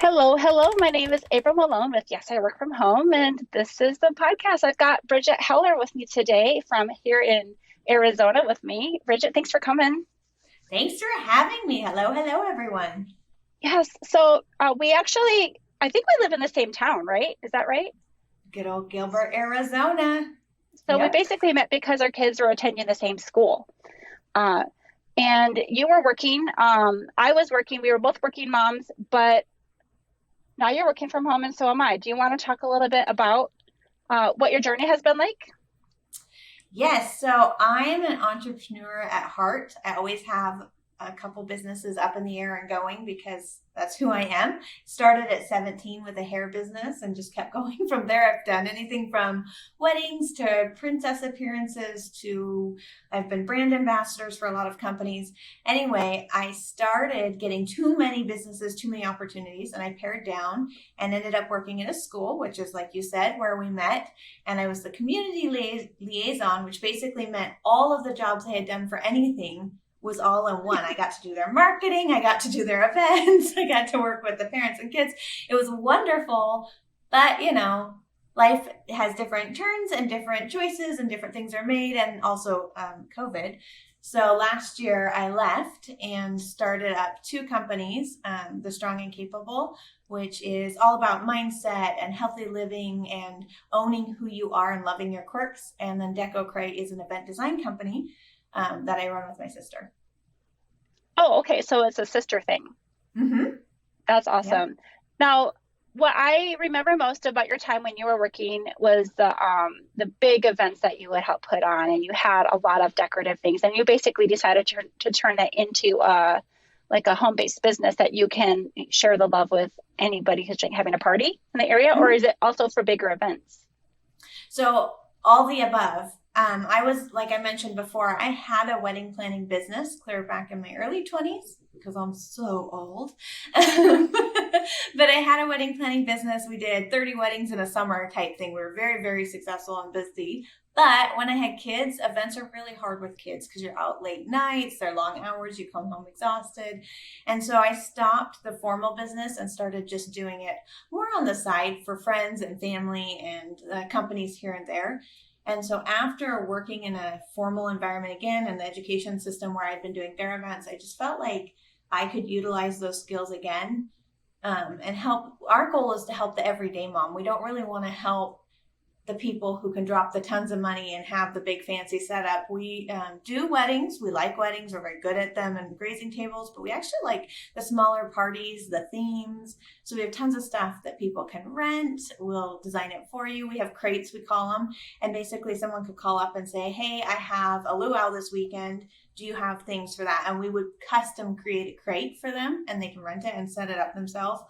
Hello. My name is April Malone with Yes, I Work From Home, and this is the podcast. I've got Brigette Heller with me today from here in Arizona with me. Bridget, thanks for coming. Thanks for having me. Hello, everyone. Yes, so we actually, I think we live in the same town, right? Is that right? Good old Gilbert, Arizona. So we Yep. basically met because our kids were attending the same school. Uh, and you were working, I was working, we were both working moms, but now you're working from home and so am I. Do you want to talk a little bit about what your journey has been like? Yes, so I am an entrepreneur at heart. I always have a couple businesses up in the air and going because that's who I am. Started at 17 with a hair business and just kept going from there. I've done anything from weddings to princess appearances to I've been brand ambassadors for a lot of companies. Anyway, I started getting too many businesses, too many opportunities, and I pared down and ended up working in a school, which is like you said, where we met, and I was the community liaison, which basically meant all of the jobs I had done for anything was all in one. I got to do their marketing, I got to do their events, I got to work with the parents and kids. It was wonderful, but life has different turns and different choices and different things are made, and also COVID. So last year I left and started up two companies, The Strong and Capable, which is all about mindset and healthy living and owning who you are and loving your quirks. And then Deco Crate is an event design company that I run with my sister. Oh, okay. So it's a sister thing. Mm-hmm. That's Yep. awesome. Now, what I remember most about your time when you were working was the big events that you would help put on, and you had a lot of decorative things, and you basically decided to turn that into like a home-based business that you can share the love with anybody who's having a party in the area, or is Mm-hmm. it also for bigger events? So all the above. I was, like I mentioned before, I had a wedding planning business clear back in my early 20s because I'm so old. But I had a wedding planning business. We did 30 weddings in a summer type thing. We were very, very successful and busy. But when I had kids, events are really hard with kids because you're out late nights, they're long hours, you come home exhausted. And so I stopped the formal business and started just doing it more on the side for friends and family and companies here and there. And so after working in a formal environment again in the education system where I'd been doing their events, I just felt like I could utilize those skills again, and help. Our goal is to help the everyday mom. We don't really want to help the people who can drop the tons of money and have the big fancy setup. We do weddings. We like weddings. We're very good at them and grazing tables, but we actually like the smaller parties, the themes. So we have tons of stuff that people can rent. We'll design it for you. We have crates, we call them. And basically someone could call up and say, hey, I have a luau this weekend. Do you have things for that? And we would custom create a crate for them and they can rent it and set it up themselves,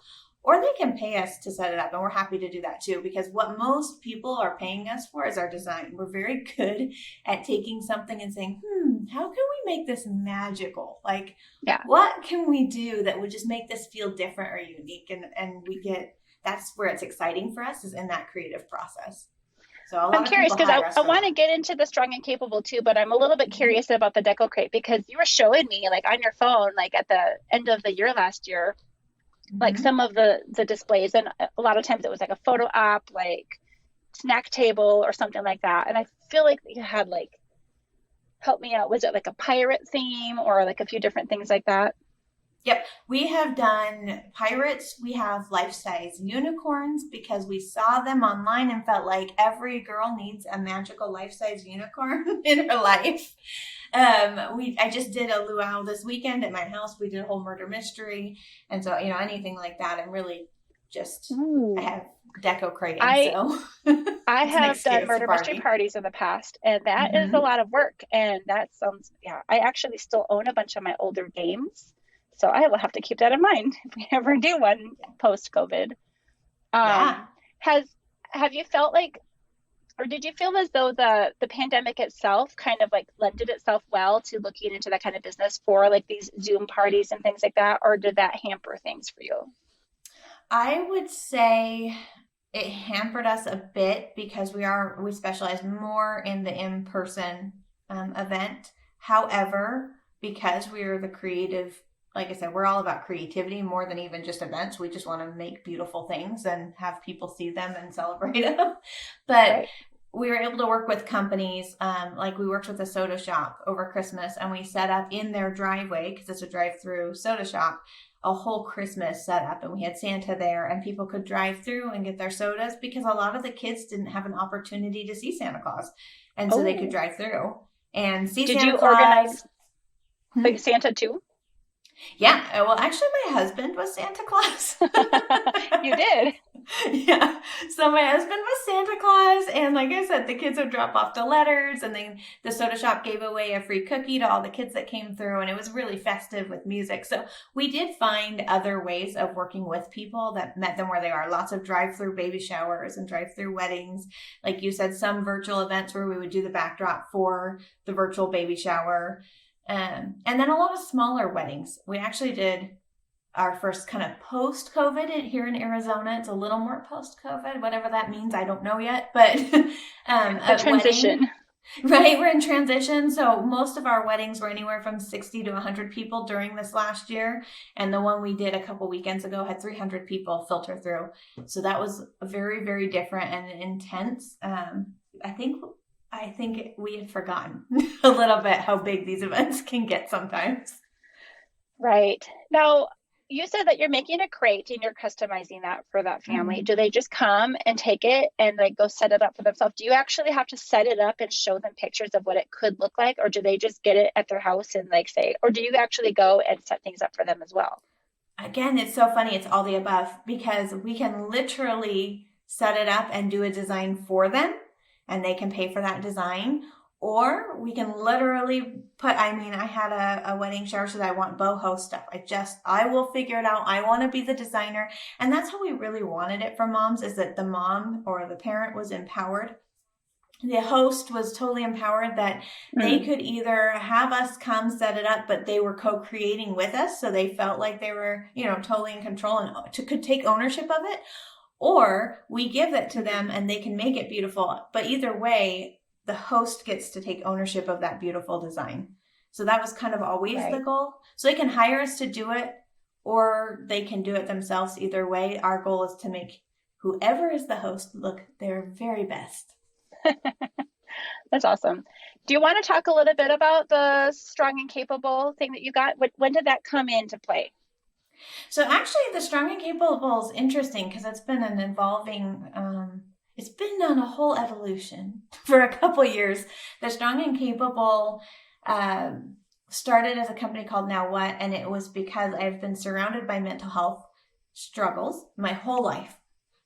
or they can pay us to set it up, and we're happy to do that too, because what most people are paying us for is our design. We're very good at taking something and saying, how can we make this magical? Like, Yeah. what can we do that would just make this feel different or unique? And we get, that's where it's exciting for us, is in that creative process. So a I'm lot of curious people because I, hire us I for want to that. get into the strong and capable too, but I'm a little bit Mm-hmm. curious about the Deco Crate because you were showing me like on your phone, like at the end of the year last year, like Mm-hmm. some of the displays, and a lot of times it was like a photo op, like snack table or something like that. And I feel like you had like, help me out, was it like a pirate theme or like a few different things like that? Yep, we have done pirates. We have life-size unicorns because we saw them online and felt like every girl needs a magical life-size unicorn in her life. We I just did a luau this weekend at my house. We did a whole murder mystery, and so anything like that. I'm really just I Ooh. have deco crating, I so I it's an have done excuse to murder mystery party. parties in the past, and that is a Mm-hmm. lot of work. And that sounds, yeah, I actually still own a bunch of my older games. So I will have to keep that in mind if we ever do one post COVID. Um, Yeah. has have you felt like, or did you feel as though the pandemic itself kind of like lended itself well to looking into that kind of business for like these Zoom parties and things like that, or did that hamper things for you? I would say it hampered us a bit because we specialize more in the in-person event. However, because we are the creative like I said, we're all about creativity more than even just events. We just want to make beautiful things and have people see them and celebrate them. But Right. we were able to work with companies, like we worked with a soda shop over Christmas, and we set up in their driveway, because it's a drive-through soda shop, a whole Christmas setup, and we had Santa there, and people could drive through and get their sodas because a lot of the kids didn't have an opportunity to see Santa Claus, and so they could Oh, drive through and see did Santa you Claus. organize Hmm? like Santa too? Yeah, well, actually, my husband was Santa Claus. You did. Yeah. So my husband was Santa Claus, and like I said, the kids would drop off the letters, and then the soda shop gave away a free cookie to all the kids that came through, and it was really festive with music. So we did find other ways of working with people that met them where they are. Lots of drive-through baby showers and drive-through weddings. Like you said, some virtual events where we would do the backdrop for the virtual baby shower. And then a lot of smaller weddings. We actually did our first kind of post-COVID here in Arizona. It's a little more post-COVID, whatever that means. I don't know yet, but The a wedding, transition. right? We're in transition. So most of our weddings were anywhere from 60 to 100 people during this last year. And the one we did a couple weekends ago had 300 people filter through. So that was very, very different and intense. I think we had forgotten a little bit how big these events can get sometimes. Right. Now, you said that you're making a crate and you're customizing that for that family. Mhm. Do they just come and take it and like go set it up for themselves? Do you actually have to set it up and show them pictures of what it could look like, or do they just get it at their house and like say, or do you actually go and set things up for them as well? Again, it's so funny. It's all the above because we can literally set it up and do a design for them and they can pay for that design. Or we can literally I had a wedding shower, so I want boho stuff. I will figure it out. I want to be the designer. And that's how we really wanted it for moms, is that the mom or the parent was empowered. The host was totally empowered that they Mm, could either have us come set it up, but they were co-creating with us, so they felt like they were, totally in control and could take ownership of it, or we give it to them and they can make it beautiful. But either way, the host gets to take ownership of that beautiful design. So that was kind of always the right. goal. So they can hire us to do it, or they can do it themselves. Either way, our goal is to make whoever is the host look their very best. That's awesome. Do you want to talk a little bit about the strong and capable thing that you got? When did that come into play? So actually, the strong and capable is interesting because it's been an evolving. It's been on a whole evolution for a couple years. The strong and capable started as a company called Now What, and it was because I've been surrounded by mental health struggles my whole life.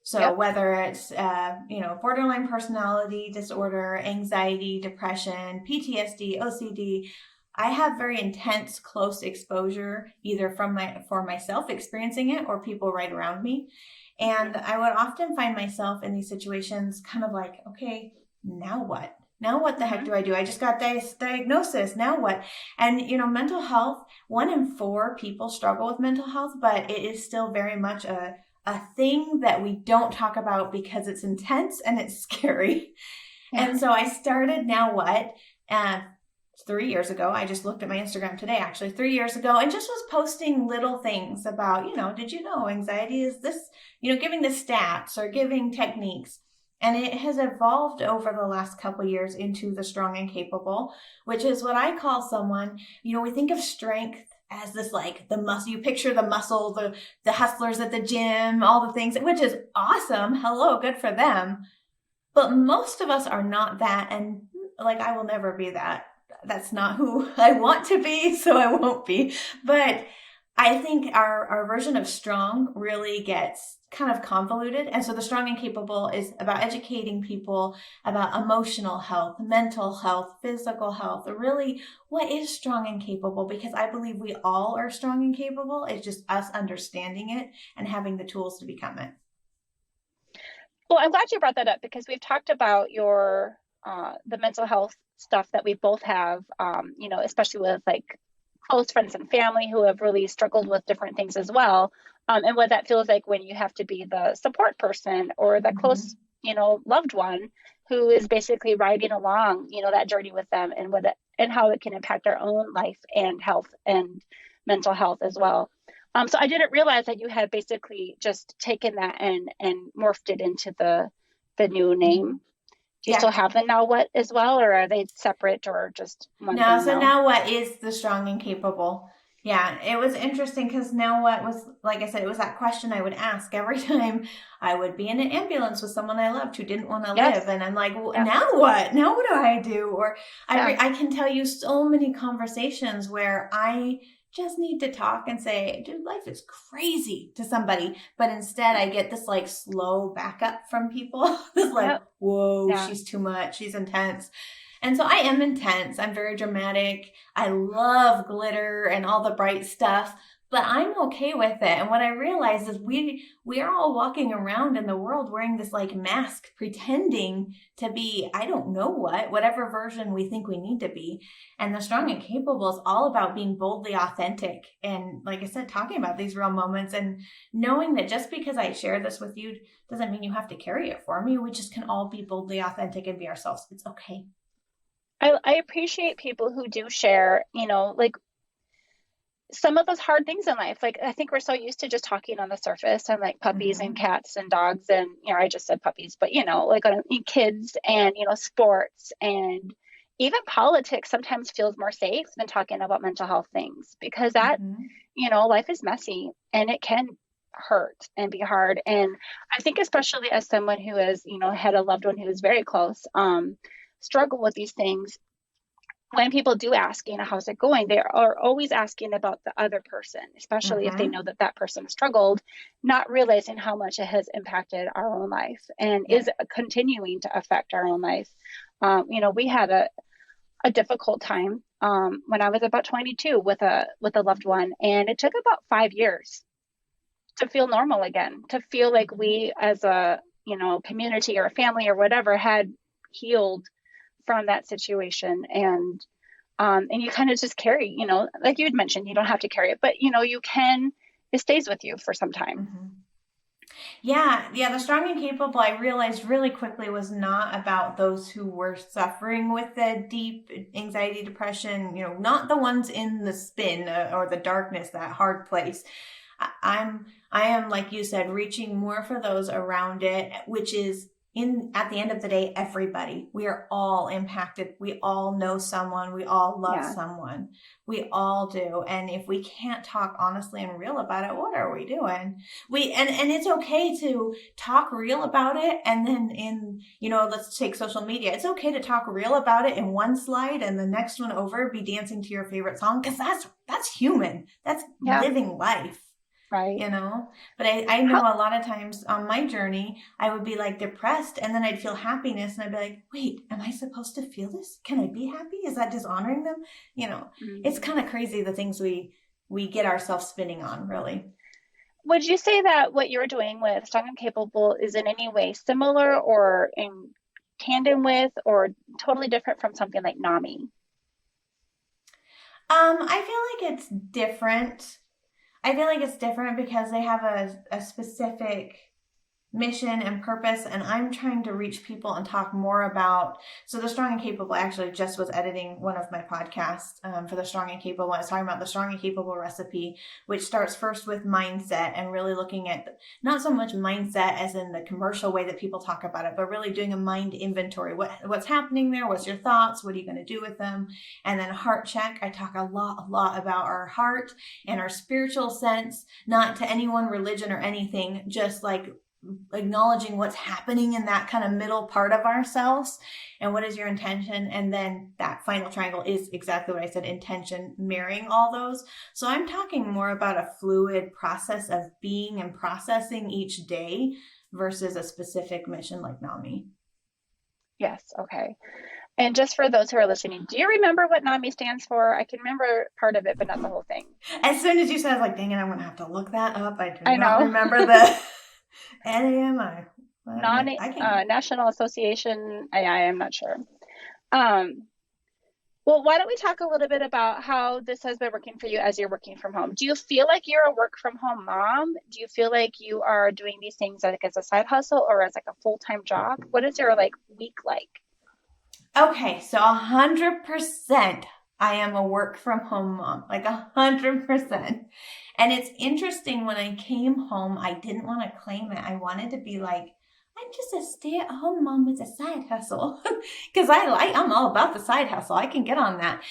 So Yep. whether it's borderline personality disorder, anxiety, depression, PTSD, OCD, I have very intense, close exposure either for myself experiencing it or people right around me. And I would often find myself in these situations kind of like, okay, now what? Now what the heck Mm-hmm. do I do? I just got diagnosis. Now what? And mental health, 1 in 4 people struggle with mental health, but it is still very much a thing that we don't talk about because it's intense and it's scary. Yeah. And so I started Now What? And 3 years ago, I just looked at my Instagram today, actually, 3 years ago, and just was posting little things about, did you know anxiety is this, giving the stats or giving techniques. And it has evolved over the last couple of years into the strong and capable, which is what I call someone, we think of strength as this like the muscle, you picture the muscle, the hustlers at the gym, all the things, which is awesome. Hello, good for them. But most of us are not that. And like, I will never be that. That's not who I want to be, so I won't be. But I think our version of strong really gets kind of convoluted. And so the strong and capable is about educating people about emotional health, mental health, physical health, really what is strong and capable, because I believe we all are strong and capable. It's just us understanding it and having the tools to become it. Well, I'm glad you brought that up because we've talked about your the mental health stuff that we both have, especially with like close friends and family who have really struggled with different things as well. And what that feels like when you have to be the support person or the close, Mhm. loved one who is basically riding along, that journey with them and and how it can impact their own life and health and mental health as well. So I didn't realize that you had basically just taken that and morphed it into the new name. Do you Yeah. still have the Now What as well, or are they separate or just one No, thing so now? now what is the strong and capable? Yeah, it was interesting because now what was, like I said, it was that question I would ask every time I would be in an ambulance with someone I loved who didn't want to live. Yes. And I'm like, well, Yeah. now what? Now what do I do? Or Yeah. I can tell you so many conversations where I just need to talk and say, dude, life is crazy to somebody. But instead, I get this like slow backup from people. This like, Yep. whoa, Yeah. she's too much. She's intense. And so I am intense. I'm very dramatic. I love glitter and all the bright stuff, but I'm okay with it. And what I realize is we are all walking around in the world wearing this like mask, pretending to be I don't know whatever version we think we need to be. And the strong and capable is all about being boldly authentic. And like I said, talking about these real moments and knowing that just because I share this with you doesn't mean you have to carry it for me. We just can all be boldly authentic and be ourselves. It's okay. I appreciate people who do share, like some of those hard things in life. Like I think we're so used to just talking on the surface and like puppies and Mm-hmm. cats and dogs and I just said puppies, but like on kids and sports and even politics sometimes feels more safe than talking about mental health things because that Mm-hmm. life is messy and it can hurt and be hard. And I think especially as someone who has had a loved one who is very close, struggle with these things, when people do ask, how's it going, they are always asking about the other person, especially if they Mm-hmm. know that that person struggled, not realizing how much it has impacted our own life and Yeah. is continuing to affect our own life. We had a difficult time when I was about 22 with a loved one, and it took about 5 years to feel normal again, to feel like Mm-hmm. we as a community or a family or whatever had healed from that situation. And you kind of just carry, like you had mentioned, you don't have to carry it, but you can, it stays with you for some time. Mm-hmm. Yeah, yeah, the strong and capable, I realized really quickly was not about those who were suffering with the deep anxiety, depression, not the ones in the spin or the darkness, that hard place. I am, like you said, reaching more for those around it, which is at the end of the day, everybody. We are all impacted. We all know someone. We all love Yeah. someone. We all do. And if we can't talk honestly and real about it, what are we doing? And it's okay to talk real about it. And then let's take social media. It's okay to talk real about it in one slide and the next one over be dancing to your favorite song. Cause that's human. That's Yeah. living life. Right. But I know How, a lot of times on my journey, I would be like depressed and then I'd feel happiness and I'd be like, wait, am I supposed to feel this? Can I be happy? Is that dishonoring them? It's mm, kind of crazy the things we get ourselves spinning on, really. would you say that what you're doing with Strong and Capable is in any way similar or in tandem with or totally different from something like NAMI? I feel like it's different. I feel like it's different because they have a specific mission and purpose, and I'm trying to reach people and talk more about. So the strong and capable, I actually just was editing one of my podcasts for the strong and capable. I was talking about the strong and capable recipe, which starts first with mindset and really looking at not so much mindset as in the commercial way that people talk about it, but really doing a mind inventory. What's happening there? What's your thoughts? What are you going to do with them? And then heart check. I talk a lot about our heart and our spiritual sense, not to any one religion or anything, just like acknowledging what's happening in that kind of middle part of ourselves and what is your intention. And then that final triangle is exactly what I said, intention, marrying all those. So I'm talking more about a fluid process of being and processing each day versus a specific mission like NAMI. Yes. Okay. And just for those who are listening, do you remember what NAMI stands for? I can remember part of it, but not the whole thing. As soon as you said, I was like, dang it, I'm going to have to look that up. I do I not know. remember the NAMI. Non I can. National Association. I am not sure. Um, well, why don't we talk a little bit about how this has been working for you as you're working from home? Do you feel like you're a work from home mom? Do you feel like you are doing these things like as a side hustle or as like a full-time job? What is your like week like? Okay, so 100%. I am a work from home mom, like 100%. And it's interesting, when I came home, I didn't want to claim it. I wanted to be like, I'm just a stay-at-home mom with a side hustle. Because I'm all about the side hustle. I can get on that.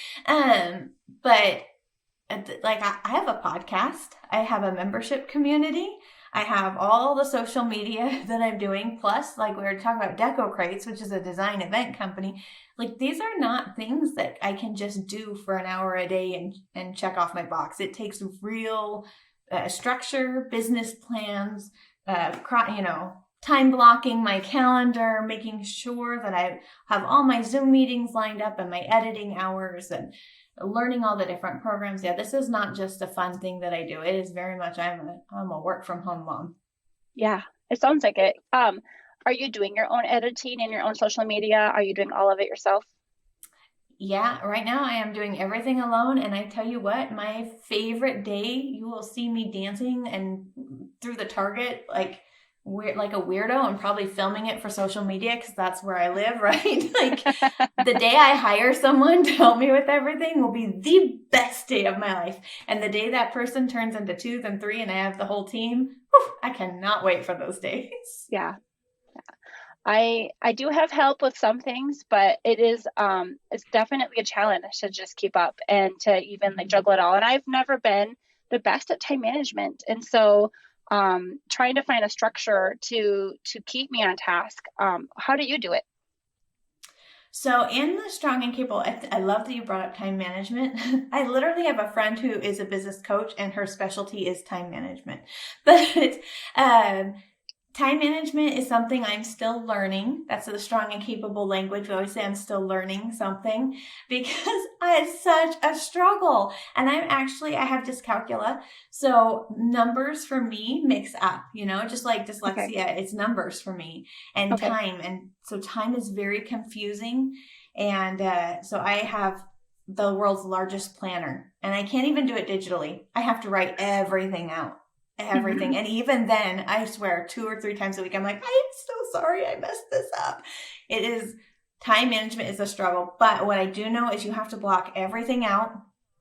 But like, I have a podcast. I have a membership community. I have all the social media that I'm doing. Plus, like, we were talking about Deco Crates, which is a design event company. Like, these are not things that I can just do for an hour a day and check off my box. It takes real structure, business plans, time blocking my calendar, making sure that I have all my Zoom meetings lined up and my editing hours, and learning all the different programs. Yeah, this is not just a fun thing that I do. It is very much, I'm a work from home mom. Yeah, it sounds like it. Are you doing your own editing and your own social media? Are you doing all of it yourself? Yeah, right now I am doing everything alone. And I tell you what, my favorite day, you will see me dancing and through the Target, like weird, like a weirdo, and probably filming it for social media because that's where I live, right? Like, the day I hire someone to help me with everything will be the best day of my life. And the day that person turns into 2 then 3 and I have the whole team, whew, I cannot wait for those days. Yeah. I do have help with some things, but it's definitely a challenge to just keep up and to even like juggle it all. And I've never been the best at time management. And so trying to find a structure to keep me on task. How do you do it? So in the Strong and Capable, I love that you brought up time management. I literally have a friend who is a business coach and her specialty is time management. But um, time management is something I'm still learning. That's the Strong and Capable language. We always say I'm still learning something because it's such a struggle. And I have dyscalculia. So numbers for me mix up, just like Okay. dyslexia, it's numbers for me and Okay. time. And so time is very confusing. And so I have the world's largest planner and I can't even do it digitally. I have to write everything out. Everything. Mhm. And even then, I swear 2 or 3 times a week, I'm like, I'm so sorry I messed this up. Time management is a struggle. But what I do know is you have to block everything out.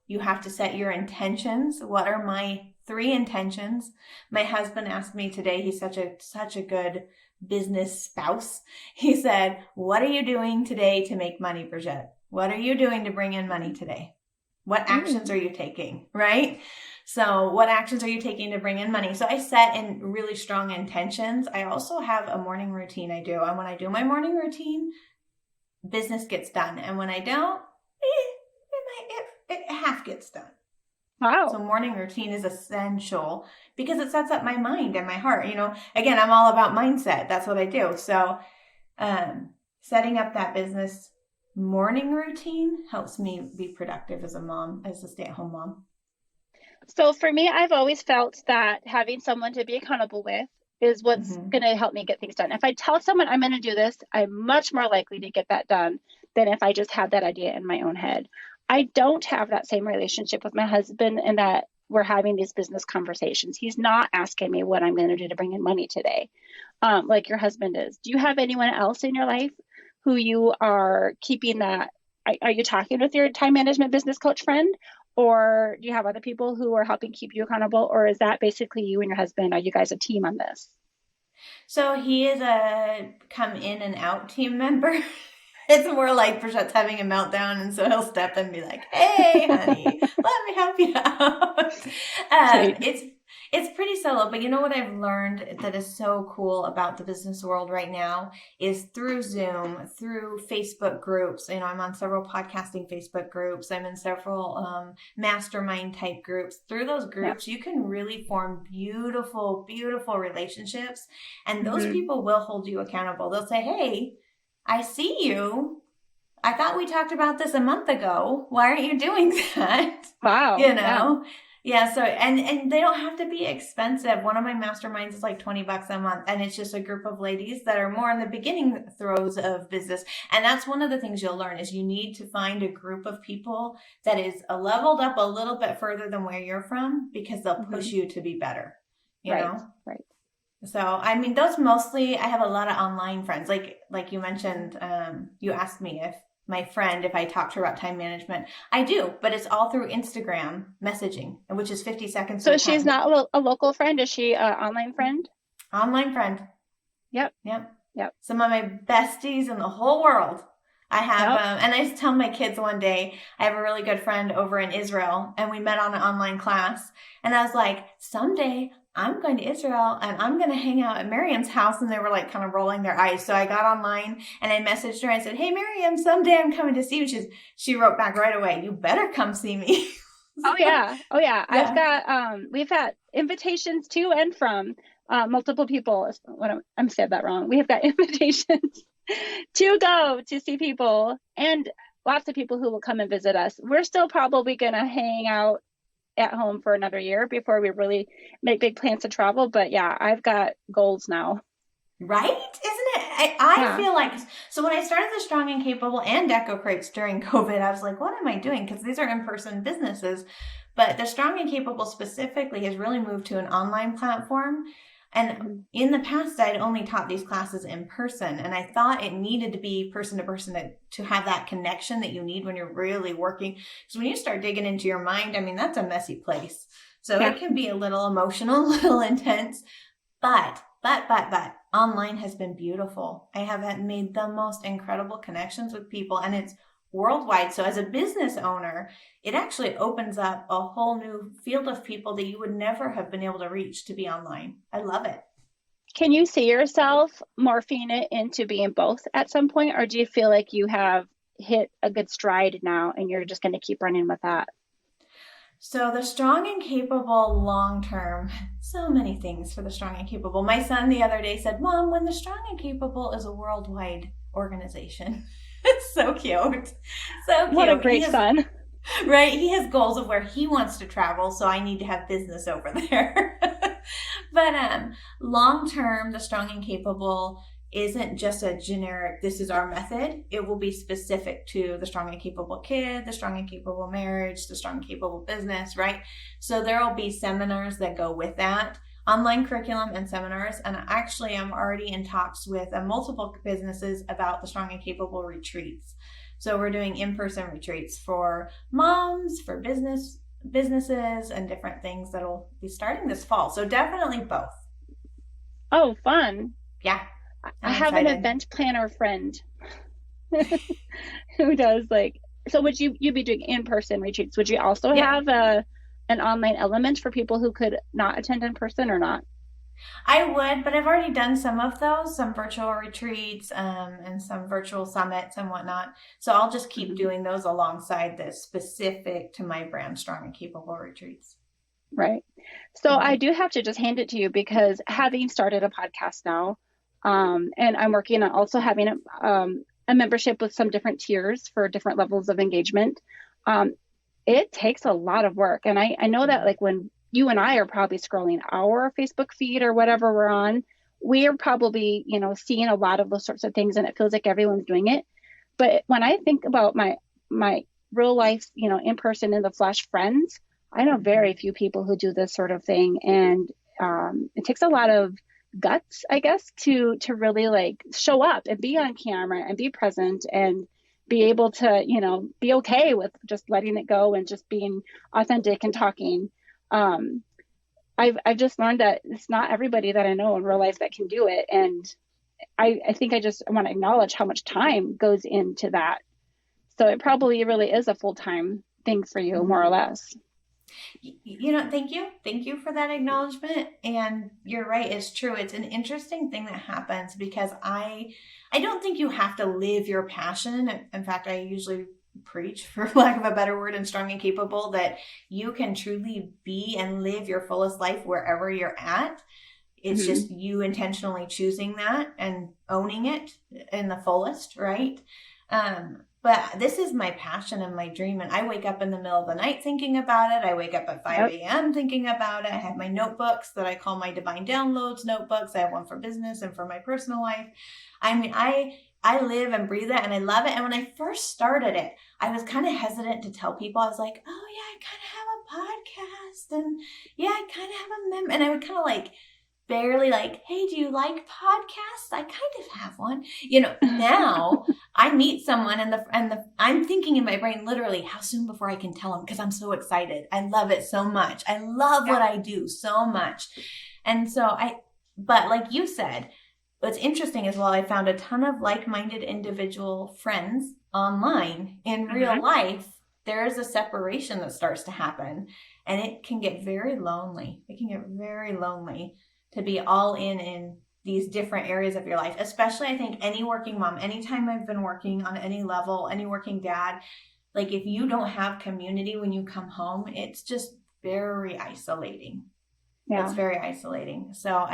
You have to set your intentions. What are my 3 intentions? My husband asked me today, he's such a good business spouse. He said, what are you doing today to make money, Brigette? What are you doing to bring in money today? What actions Mm. are you taking, right? So what actions are you taking to bring in money? So I set in really strong intentions. I also have a morning routine I do. And when I do my morning routine, business gets done. And when I don't, it half gets done. So Wow. morning routine is essential because it sets up my mind and my heart. Again, I'm all about mindset. That's what I do. So setting up that business morning routine helps me be productive as a mom, as a stay-at-home mom. So for me, I've always felt that having someone to be accountable with is what's Mm-hmm. going to help me get things done. If I tell someone I'm going to do this, I'm much more likely to get that done than if I just had that idea in my own head. I don't have that same relationship with my husband in that we're having these business conversations. He's not asking me what I'm going to do to bring in money today, like your husband is. Do you have anyone else in your life who you are keeping that? Are you talking with your time management business coach friend? Or do you have other people who are helping keep you accountable? Or is that basically you and your husband? Are you guys a team on this? So he is a come in and out team member. It's more like Brichette's having a meltdown, and so he'll step in and be like, "Hey, honey, let me help you out." Sweet. It's pretty solo, but you know what I've learned that is so cool about the business world right now is through Zoom, through Facebook groups. I'm on several podcasting Facebook groups. I'm in several mastermind type groups. Through those Yeah. groups, you can really form beautiful, beautiful relationships, and those Hmm. people will hold you accountable. They'll say, "Hey, I see you. I thought we talked about this a month ago. Why aren't you doing that?" Wow. you Yeah. know? Yeah, so and they don't have to be expensive. One of my masterminds is like $20 a month, and it's just a group of ladies that are more in the beginning throes of business. And that's one of the things you'll learn is you need to find a group of people that is leveled up a little bit further than where you're from because they'll push Hmm. you to be better, you Right. know? Right. So, I mean, those mostly, I have a lot of online friends. Like you mentioned, you asked me my friend if I talk to her about time management. I do, but it's all through Instagram messaging, which is 50 seconds at So a she's time. not a local friend. Is she an online friend? Online friend. Yep. Yep. Yep. Some of my besties in the whole world. I have, Yep. and I tell my kids one day, I have a really good friend over in Israel, and we met on an online class. And I was like, someday I'm going to Israel and I'm going to hang out at Miriam's house. And they were like kind of rolling their eyes. So I got online and I messaged her and said, hey, Miriam, someday I'm coming to see you. She wrote back right away, you better come see me. Oh yeah. Oh yeah. I've Yeah. got we've had invitations to and from multiple people. I'm said that wrong. We have got invitations to go to see people and lots of people who will come and visit us. We're still probably going to hang out at home for another year before we really make big plans to travel. But yeah, I've got goals now. Right? Isn't it? I Yeah. feel like, so when I started the Strong and Capable and Deco Crates during COVID, I was like, what am I doing? Because these are in-person businesses. But the Strong and Capable specifically has really moved to an online platform. And Mhm. in the past, I'd only taught these classes in person. And I thought it needed to be person to person to have that connection that you need when you're really working. Because when you start digging into your mind, I mean, that's a messy place. So Yeah. it can be a little emotional, a little intense. But online has been beautiful. I have made the most incredible connections with people, and it's worldwide. So as a business owner, it actually opens up a whole new field of people that you would never have been able to reach to be online. I love it. Can you see yourself morphing it into being both at some point, or do you feel like you have hit a good stride now and you're just going to keep running with that? So the strong and capable long term, so many things for the strong and capable. My son the other day said, Mom, when the strong and capable is a worldwide organization. It's so cute. So What a cute. great son. Right? He has goals of where he wants to travel, so I need to have business over there. But long term, the strong and capable isn't just a generic, this is our method. It will be specific to the strong and capable kid, the strong and capable marriage, the strong and capable business, right? So there will be seminars that go with that, online curriculum and seminars. And actually, I'm already in talks with multiple businesses about the strong and capable retreats. So we're doing in-person retreats for moms, for businesses, and different things that'll be starting this fall. So definitely both. Oh, fun. Yeah, I I'm have an excited. event planner friend who does like, so would you be doing in-person retreats? Would you also Yep. have an online element for people who could not attend in person or not? I would, but I've already done some of those, some virtual retreats, and some virtual summits and whatnot. So I'll just keep Mhm. doing those alongside the specific to my brand, strong and capable retreats. Right. So I Mhm. do have to just hand it to you because having started a podcast now, and I'm working on also having a membership with some different tiers for different levels of engagement. Um, it takes a lot of work. And I know that like when you and I are probably scrolling our Facebook feed or whatever we're on, we are probably, seeing a lot of those sorts of things and it feels like everyone's doing it. But when I think about my real life, in person in the flesh friends, I know very Mhm. few people who do this sort of thing, and it takes a lot of guts, I guess, to really like show up and be on camera and be present and be able to, be okay with just letting it go and just being authentic and talking. Um, I've just learned that it's not everybody that I know in real life that can do it, and I think I just want to acknowledge how much time goes into that. So it probably really is a full time thing for you, more or Mhm. less. Thank you. Thank you for that acknowledgement. And you're right, it's true. It's an interesting thing that happens because I don't think you have to live your passion. In fact, I usually preach, for lack of a better word, and strong and capable, that you can truly be and live your fullest life wherever you're at. It's Hmm. just you intentionally choosing that and owning it in the fullest, right? But this is my passion and my dream. And I wake up in the middle of the night thinking about it. I wake up at 5 Yep. a.m. thinking about it. I have my notebooks that I call my divine downloads notebooks. I have one for business and for my personal life. I mean, I live and breathe it and I love it. And when I first started it, I was kind of hesitant to tell people. I was like, oh yeah, I kind of have a podcast and yeah, I kind of have a and I would kind of like barely like, hey, do you like podcasts? I kind of have one. Now I meet someone and I'm thinking in my brain literally how soon before I can tell them because I'm so excited. I love it so much. I love what I do so much. And so but like you said, what's interesting as well, I found a ton of like-minded individual friends online. In real life, there is a separation that starts to happen, and it can get very lonely. It can get very lonely to be all in these different areas of your life, especially I think any working mom, anytime I've been working on any level, any working dad, like if you don't have community when you come home, it's just very isolating. Yeah. It's very isolating. So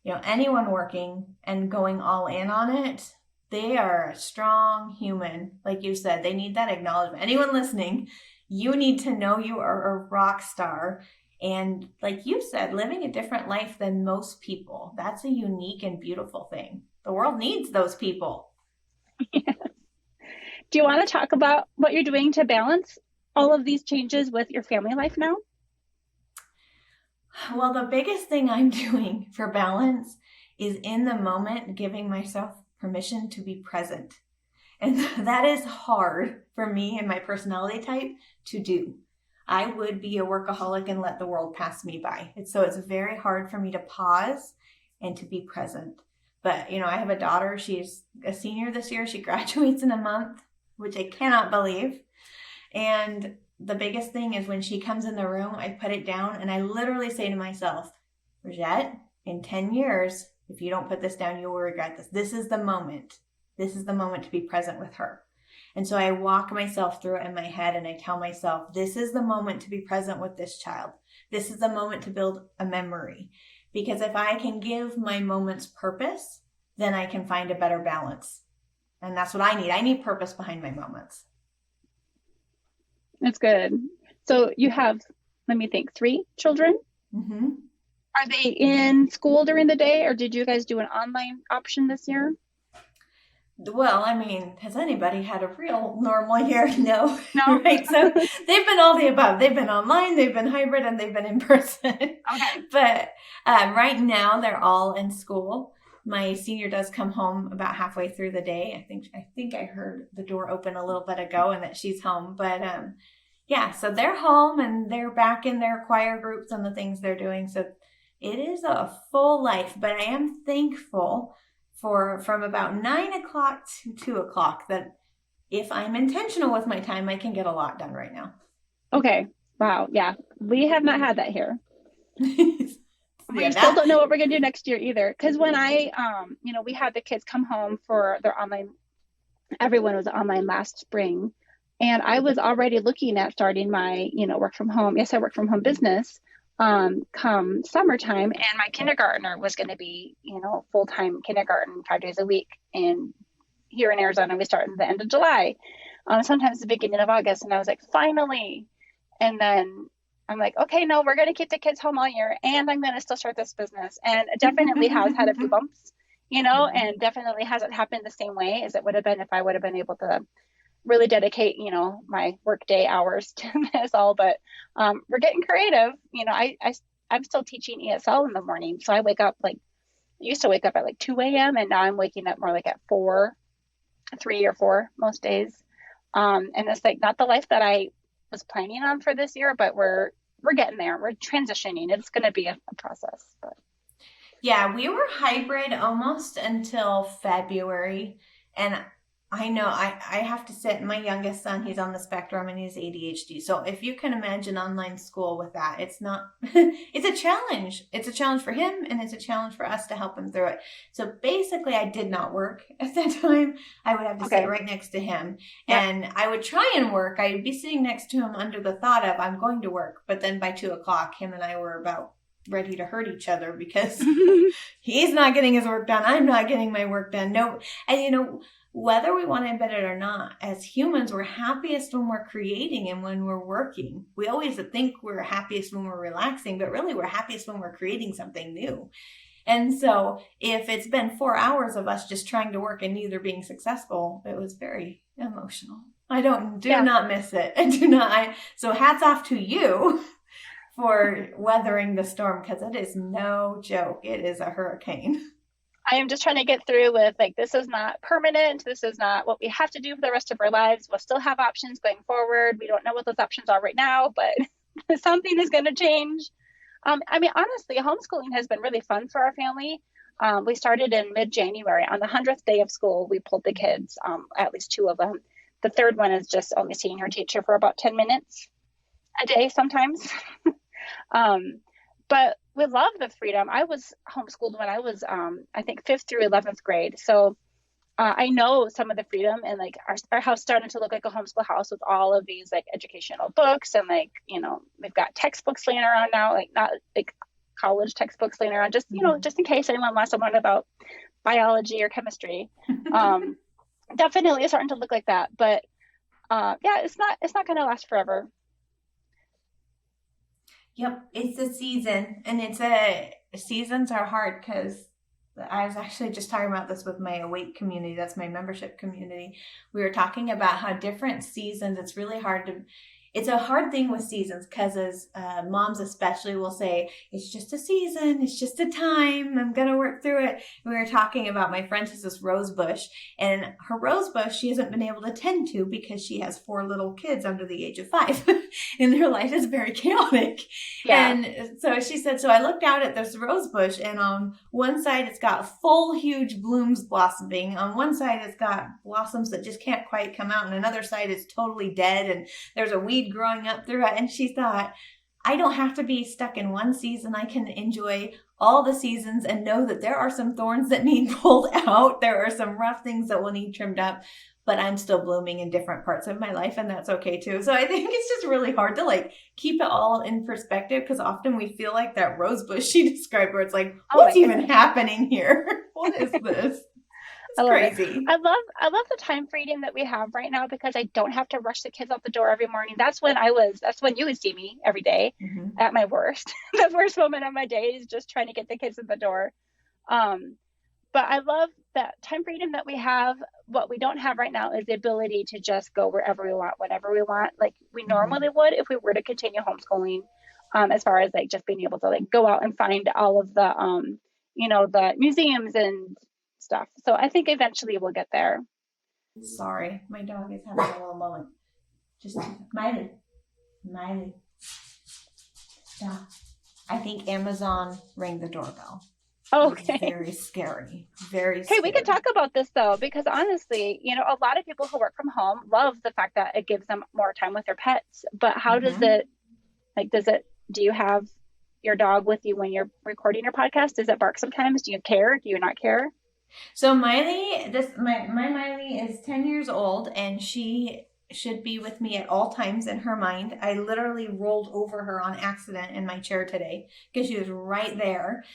anyone working and going all in on it, they are a strong human. Like you said, they need that acknowledgement. Anyone listening, you need to know you are a rock star. And like you said, living a different life than most people, that's a unique and beautiful thing. The world needs those people. Yeah. Do you want to talk about what you're doing to balance all of these changes with your family life now? Well, the biggest thing I'm doing for balance is in the moment giving myself permission to be present. And that is hard for me and my personality type to do. I would be a workaholic and let the world pass me by. So it's very hard for me to pause and to be present. But, I have a daughter. She's a senior this year. She graduates in a month, which I cannot believe. And the biggest thing is when she comes in the room, I put it down and I literally say to myself, Brigette, in 10 years, if you don't put this down, you will regret this. This is the moment. This is the moment to be present with her. And so I walk myself through it in my head and I tell myself, this is the moment to be present with this child. This is the moment to build a memory. Because if I can give my moments purpose, then I can find a better balance. And that's what I need. I need purpose behind my moments. That's good. So you have, let me think, 3 children? Mm-hmm. Are they in school during the day, or did you guys do an online option this year? Well, has anybody had a real normal year? No. Right? So they've been all the above. They've been online, they've been hybrid, and they've been in person. Okay. But right now they're all in school. My senior does come home about halfway through the day. I think I heard the door open a little bit ago and that she's home. But so they're home and they're back in their choir groups and the things they're doing. So it is a full life, but I am thankful from about 9 o'clock to 2 o'clock that if I'm intentional with my time, I can get a lot done right now. Okay. Wow. Yeah. We have not had that here. We still don't know what we're going to do next year either. Because when we had the kids come home for their online, everyone was online last spring. And I was already looking at starting my, work from home business come summertime. And my kindergartner was going to be, full-time kindergarten 5 days a week. And here in Arizona, we start at the end of July, sometimes the beginning of August. And I was like, finally. And then I'm like, okay, no, we're going to keep the kids home all year and I'm going to still start this business. And it definitely has had a few bumps, and definitely hasn't happened the same way as it would have been if I would have been able to really dedicate, my workday hours to this all. But we're getting creative. I'm still teaching ESL in the morning. So I used to wake up at like 2 a.m. and now I'm waking up more like at 3 or 4 most days. And it's like not the life that I was planning on for this year, but we're getting there. We're transitioning. It's going to be a process. But yeah, we were hybrid almost until February, and I know I have to sit. My youngest son, he's on the spectrum and he's ADHD. So if you can imagine online school with that, it's not, it's a challenge. It's a challenge for him and it's a challenge for us to help him through it. So basically I did not work at that time. I would have to sit right next to him and I would try and work. I would be sitting next to him under the thought of I'm going to work. But then by 2 o'clock, him and I were about ready to hurt each other because he's not getting his work done. I'm not getting my work done. No. And whether we want to admit it or not, as humans, we're happiest when we're creating and when we're working. We always think we're happiest when we're relaxing, but really we're happiest when we're creating something new. And so if it's been 4 hours of us just trying to work and neither being successful, it was very emotional. I do not miss it. I do not. So hats off to you for weathering the storm because it is no joke. It is a hurricane. I am just trying to get through with like, this is not permanent. This is not what we have to do for the rest of our lives. We'll still have options going forward. We don't know what those options are right now, but something is going to change. I mean, honestly, homeschooling has been really fun for our family. We started in mid-January. On the 100th day of school, we pulled the kids, at least two of them. The third one is just only seeing her teacher for about 10 minutes a day sometimes. But we love the freedom. I was homeschooled when I was, I think, 5th through 11th grade. So I know some of the freedom, and like our house started to look like a homeschool house with all of these like educational books, and like, we've got textbooks laying around now, like not like college textbooks laying around, just, just in case anyone wants to learn about biology or chemistry. Definitely it's starting to look like that. But yeah, it's not going to last forever. Yep, it's a season, and seasons are hard because I was actually just talking about this with my Awake community. That's my membership community. We were talking about how different seasons, it's a hard thing with seasons because as moms especially will say, it's just a season, it's just a time, I'm going to work through it. And we were talking about my friend has this rose bush, and her rose bush she hasn't been able to tend to because she has 4 little kids under the age of 5 and their life is very chaotic. Yeah. And so she said, so I looked out at this rose bush, and on one side it's got full huge blooms blossoming. On one side it's got blossoms that just can't quite come out, and another side is totally dead, and there's a weed growing up through it. And she thought, I don't have to be stuck in one season. I can enjoy all the seasons and know that there are some thorns that need pulled out. There are some rough things that will need trimmed up, but I'm still blooming in different parts of my life, and that's okay too. So I think it's just really hard to like keep it all in perspective, because often we feel like that rose bush she described where it's like, what's even happening here? What is this? Crazy. I love the time freedom that we have right now, because I don't have to rush the kids out the door every morning. That's when you would see me every day at my worst. The worst moment of my day is just trying to get the kids in the door. But I love that time freedom that we have. What we don't have right now is the ability to just go wherever we want, whenever we want, like we normally would if we were to continue homeschooling. As far as like just being able to like go out and find all of the the museums and stuff. So I think eventually we'll get there. Sorry, my dog is having a little moment. Just Miley. Stop. I think Amazon rang the doorbell. Okay. Very scary. Very scary. Hey, we can talk about this though, because honestly, a lot of people who work from home love the fact that it gives them more time with their pets. But how does it, do you have your dog with you when you're recording your podcast? Does it bark sometimes? Do you care? Do you not care? So Miley, my Miley is 10 years old, and she should be with me at all times in her mind. I literally rolled over her on accident in my chair today because she was right there.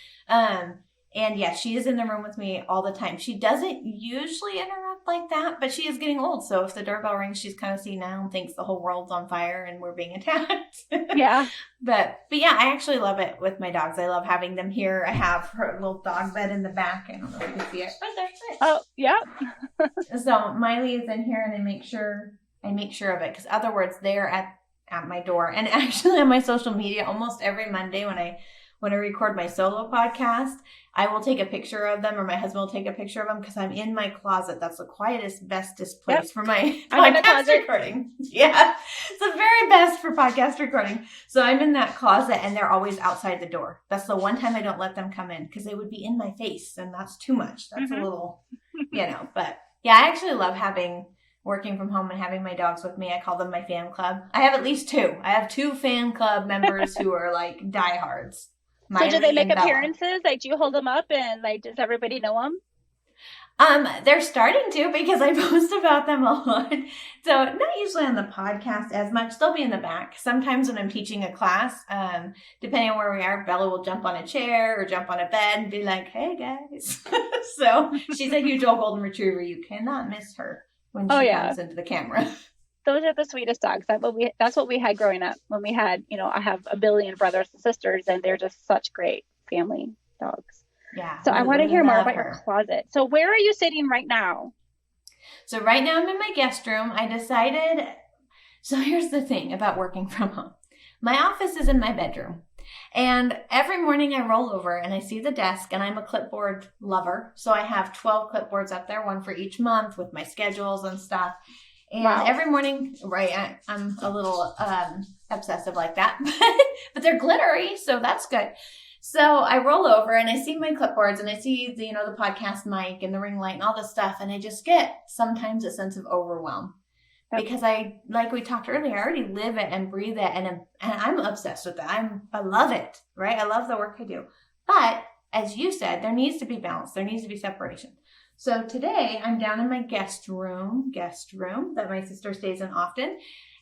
And yeah, she is in the room with me all the time. She doesn't usually interrupt like that, but she is getting old. So if the doorbell rings, she's kind of senile and thinks the whole world's on fire and we're being attacked. Yeah. But yeah, I actually love it with my dogs. I love having them here. I have her little dog bed in the back. I don't know if you can see it. Right there. Oh, yeah. So Miley is in here, and I make sure of it, because other words, they're at my door. And actually on my social media, almost every Monday when I record my solo podcast, I will take a picture of them, or my husband will take a picture of them, because I'm in my closet. That's the quietest, bestest place for my podcast recording. Yeah, it's the very best for podcast recording. So I'm in that closet, and they're always outside the door. That's the one time I don't let them come in, because they would be in my face, and that's too much. That's a little, But yeah, I actually love working from home and having my dogs with me. I call them my fan club. I have at least 2. I have 2 fan club members who are like diehards. So do they make appearances? Like, do you hold them up, and like, does everybody know them? They're starting to, because I post about them a lot. So not usually on the podcast as much. They'll be in the back. Sometimes when I'm teaching a class, depending on where we are, Bella will jump on a chair or jump on a bed and be like, hey guys. So she's a huge old golden retriever. You cannot miss her when she comes into the camera. Those are the sweetest dogs. That's what we had growing up. When we had, I have a billion brothers and sisters, and they're just such great family dogs. Yeah. So I want to hear more about your closet. So where are you sitting right now? So right now I'm in my guest room. So here's the thing about working from home. My office is in my bedroom. And every morning I roll over and I see the desk, and I'm a clipboard lover. So I have 12 clipboards up there, one for each month with my schedules and stuff. And Wow. every morning, right, I'm a little obsessive like that, but they're glittery, so that's good. So I roll over and I see my clipboards and I see the podcast mic and the ring light and all this stuff. And I just get sometimes a sense of overwhelm because like we talked earlier, I already live it and breathe it. And I'm obsessed with it. I love it, right? I love the work I do. But as you said, there needs to be balance. There needs to be separation. So today I'm down in my guest room that my sister stays in often.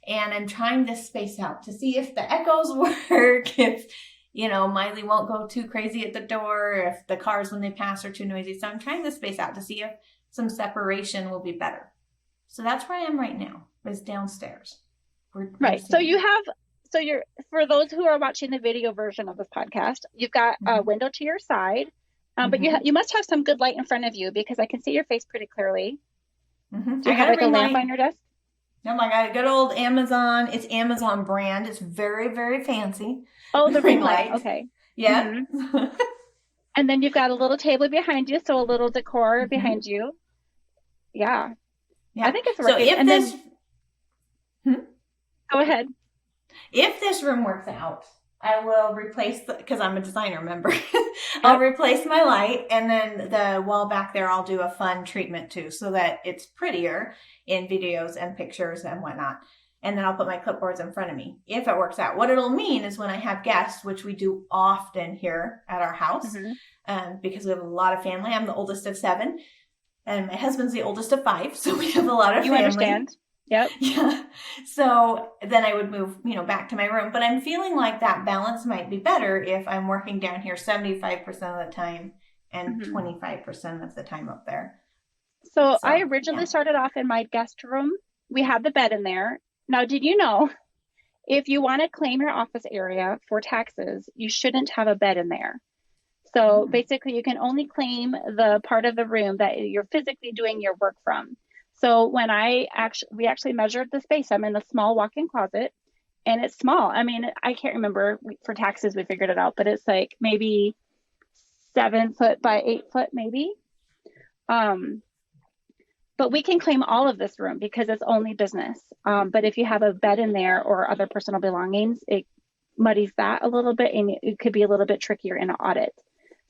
And I'm trying to space out to see if the echoes work, if Miley won't go too crazy at the door, if the cars when they pass are too noisy. So I'm trying to space out to see if some separation will be better. So that's where I am right now, is downstairs. Right. So you're, for those who are watching the video version of this podcast, you've got a window to your side, but you must have some good light in front of you because I can see your face pretty clearly. Mm-hmm. Do you have like a lamp on your desk? Oh my God, good old Amazon. It's Amazon brand. It's very, very fancy. Oh, the ring light. Okay. Yeah. Mm-hmm. And then you've got a little table behind you, so a little decor behind you. Yeah. I think it's working. So if this... Go ahead. If this room works out, I will replace because I'm a designer, remember? I'll replace my light, and then the wall back there I'll do a fun treatment too, so that it's prettier in videos and pictures and whatnot. And then I'll put my clipboards in front of me if it works out. What it'll mean is when I have guests, which we do often here at our house, because we have a lot of family. I'm the oldest of 7, and my husband's the oldest of 5, so we have a lot of family. You understand? Yep. Yeah. So then I would move, back to my room. But I'm feeling like that balance might be better if I'm working down here 75% of the time and 25% of the time up there. So I originally started off in my guest room. We had the bed in there. Now, did you know if you want to claim your office area for taxes, you shouldn't have a bed in there. So basically you can only claim the part of the room that you're physically doing your work from. So when we actually measured the space, I'm in a small walk-in closet, and it's small. I mean, I can't remember for taxes, we figured it out, but it's like maybe 7 foot by 8 foot, maybe. But we can claim all of this room because it's only business. But if you have a bed in there or other personal belongings, it muddies that a little bit, and it could be a little bit trickier in an audit.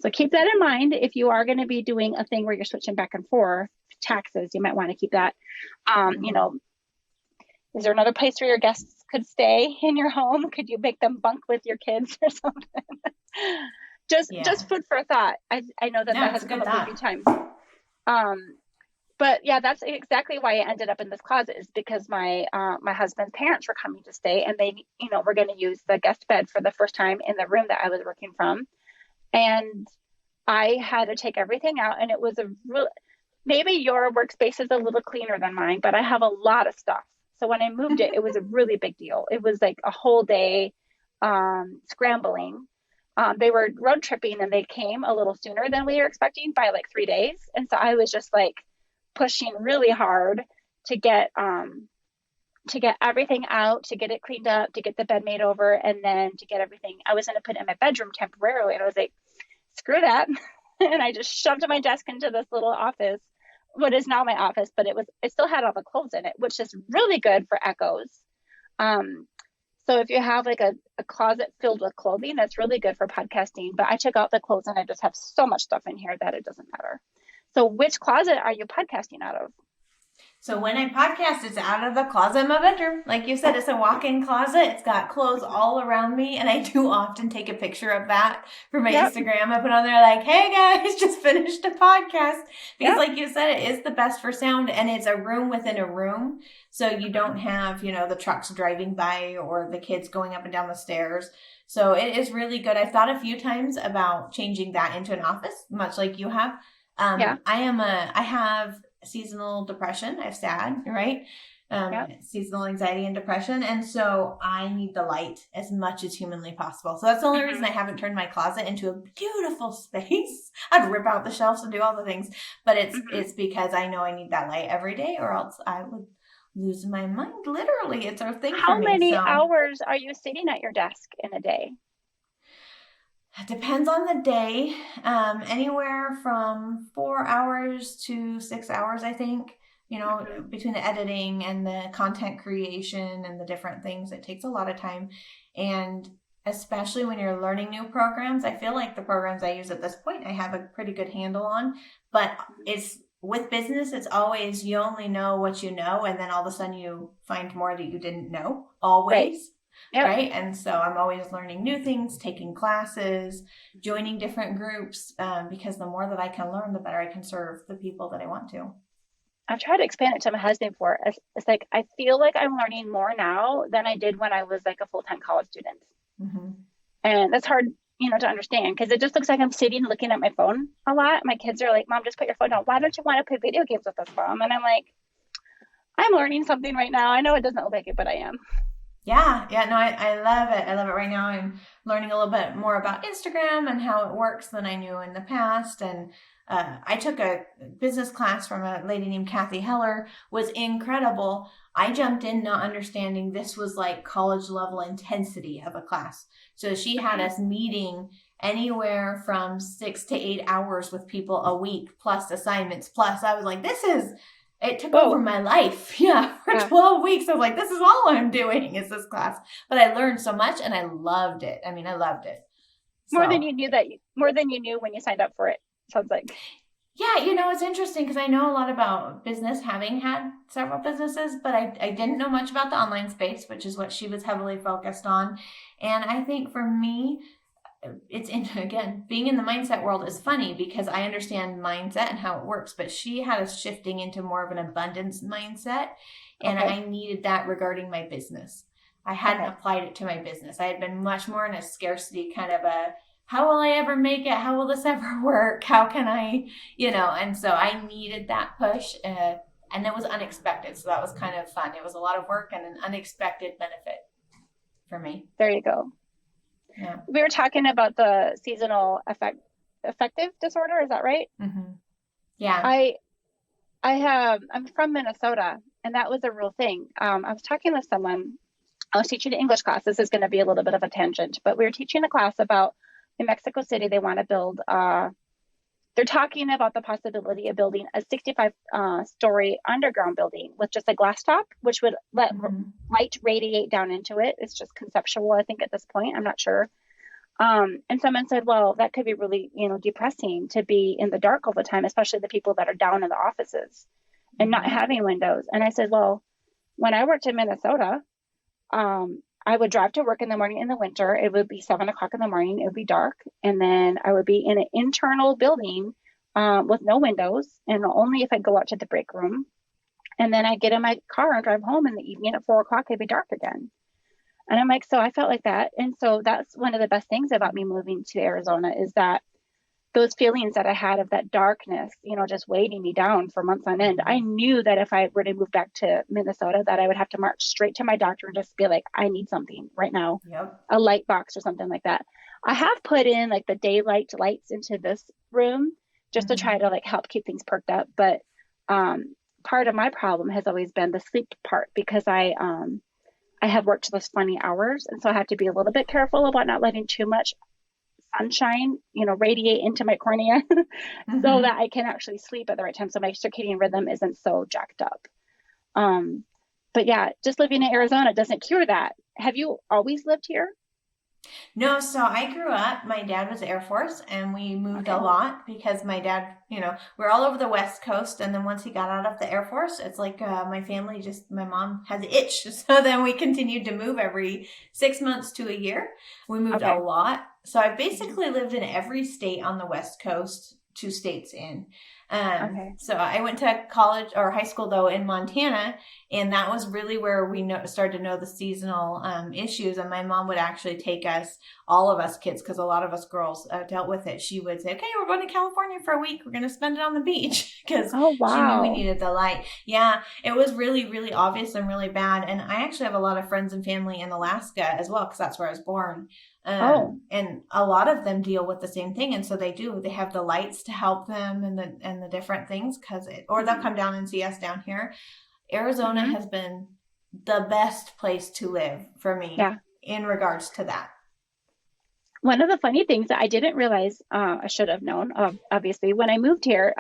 So keep that in mind. If you are going to be doing a thing where you're switching back and forth taxes, you might want to keep that. Is there another place where your guests could stay in your home? Could you make them bunk with your kids or something? Just food for thought. I know that has come up a few times. But yeah, that's exactly why I ended up in this closet, is because my husband's parents were coming to stay, and they, were going to use the guest bed for the first time in the room that I was working from. And I had to take everything out, and it was maybe your workspace is a little cleaner than mine, but I have a lot of stuff. So when I moved it was a really big deal. It was like a whole day scrambling. They were road tripping, and they came a little sooner than we were expecting by like 3 days. And so I was just like pushing really hard to get everything out, to get it cleaned up, to get the bed made over, and then to get everything. I was going to put it in my bedroom temporarily, and I was like, screw that. And I just shoved my desk into this little office, what is now my office, but it still had all the clothes in it, which is really good for echoes. So if you have like a closet filled with clothing, that's really good for podcasting. But I took out the clothes, and I just have so much stuff in here that it doesn't matter. So which closet are you podcasting out of? So when I podcast, it's out of the closet in my bedroom. Like you said, it's a walk-in closet. It's got clothes all around me. And I do often take a picture of that for my Instagram. I put on there like, hey guys, just finished a podcast. Because like you said, it is the best for sound, and it's a room within a room. So you don't have, the trucks driving by or the kids going up and down the stairs. So it is really good. I've thought a few times about changing that into an office, much like you have. I have seasonal depression. I have SAD, right? Seasonal anxiety and depression. And so I need the light as much as humanly possible. So that's the only reason I haven't turned my closet into a beautiful space. I'd rip out the shelves and do all the things, but it's because I know I need that light every day, or else I would lose my mind. Literally, it's a thing for me. How many hours are you sitting at your desk in a day? It depends on the day. Anywhere from 4 hours to 6 hours, I think. Mhm. Between the editing and the content creation and the different things, it takes a lot of time. And especially when you're learning new programs, I feel like the programs I use at this point, I have a pretty good handle on. But it's with business, it's always you only know what you know, and then all of a sudden you find more that you didn't know, Right. always. Yep. Right. And so I'm always learning new things, taking classes, joining different groups, because the more that I can learn, the better I can serve the people that I want to. I've tried to explain it to my husband before. It's like I feel like I'm learning more now than I did when I was like a full-time college student. Mm-hmm. And that's hard, to understand because it just looks like I'm sitting looking at my phone a lot. My kids are like, Mom, just put your phone down. Why don't you want to play video games with us, Mom? And I'm like, I'm learning something right now. I know it doesn't look like it, but I am. Yeah, yeah, no, I love it. I love it right now. I'm learning a little bit more about Instagram and how it works than I knew in the past. And I took a business class from a lady named Kathy Heller, was incredible. I jumped in not understanding this was like college level intensity of a class. So she had Okay. us meeting anywhere from 6 to 8 hours with people a week, plus assignments, plus I was like, it took over Whoa. my life. Yeah, for Yeah. 12 weeks. I was like, this is all I'm doing is this class. But I learned so much and I loved it. I mean, I loved it. So, More than you knew when you signed up for it. Sounds like. yeah, it's interesting because I know a lot about business, having had several businesses, but I didn't know much about the online space, which is what she was heavily focused on. And I think for me, again, being in the mindset world is funny because I understand mindset and how it works, but she had us shifting into more of an abundance mindset, and Okay. I needed that regarding my business. I hadn't Okay. applied it to my business. I had been much more in a scarcity kind of a, how will I ever make it? How will this ever work? How can and so I needed that push, and it was unexpected, so that was kind of fun. It was a lot of work and an unexpected benefit for me. There you go. Yeah. We were talking about the seasonal affective disorder. Is that right? Mm-hmm. Yeah. I I'm from Minnesota, and that was a real thing. I was talking to someone. I was teaching an English class. This is going to be a little bit of a tangent, but we were teaching a class about in Mexico City. They want to build. They're talking about the possibility of building a 65 story underground building with just a glass top, which would let Mm-hmm. light radiate down into it. It's just conceptual, I think, at this point. I'm not sure. And someone said, well, that could be really, depressing to be in the dark all the time, especially the people that are down in the offices and not Mm-hmm. having windows. And I said, well, when I worked in Minnesota, I would drive to work in the morning in the winter. It would be 7 o'clock in the morning. It would be dark. And then I would be in an internal building with no windows and only if I go out to the break room. And then I'd get in my car and drive home in the evening at 4 o'clock. It'd be dark again. And I'm like, so I felt like that. And so that's one of the best things about me moving to Arizona is that those feelings that I had of that darkness, just weighting me down for months on end. I knew that if I were to move back to Minnesota, that I would have to march straight to my doctor and just be like, I need something right now, Yep. a light box or something like that. I have put in like the daylight lights into this room just to try Mm-hmm. to like help keep things perked up. But part of my problem has always been the sleep part because I have worked those funny hours, and so I have to be a little bit careful about not letting too much sunshine, radiate into my cornea so Mm-hmm. that I can actually sleep at the right time. So my circadian rhythm isn't so jacked up. Um, but yeah, just living in Arizona doesn't cure that. Have you always lived here? No, so I grew up, my dad was Air Force, and we moved a Okay. lot because my dad, we're all over the West Coast. And then once he got out of the Air Force, it's like my family my mom had the itch. So then we continued to move every 6 months to a year. We moved a Okay. lot. So I Mhm. basically lived in every state on the West Coast, 2 states in. Okay. So I went to college or high school though in Montana, and that was really where we started to know the seasonal issues. And my mom would actually take us, all of us kids, because a lot of us girls dealt with it. She would say, "Okay, we're going to California for a week. We're going to spend it on the beach," because Oh, she knew we wow. needed the light. Yeah, it was really, really obvious and really bad. And I actually have a lot of friends and family in Alaska as well, because that's where I was born. Oh, And a lot of them deal with the same thing, and so they have the lights to help them and the different things or they'll hmm come down and see us down here. Arizona hmm has been the best place to live for me yeah. in regards to that. One of the funny things that I didn't realize, I should have known, obviously, when I moved here.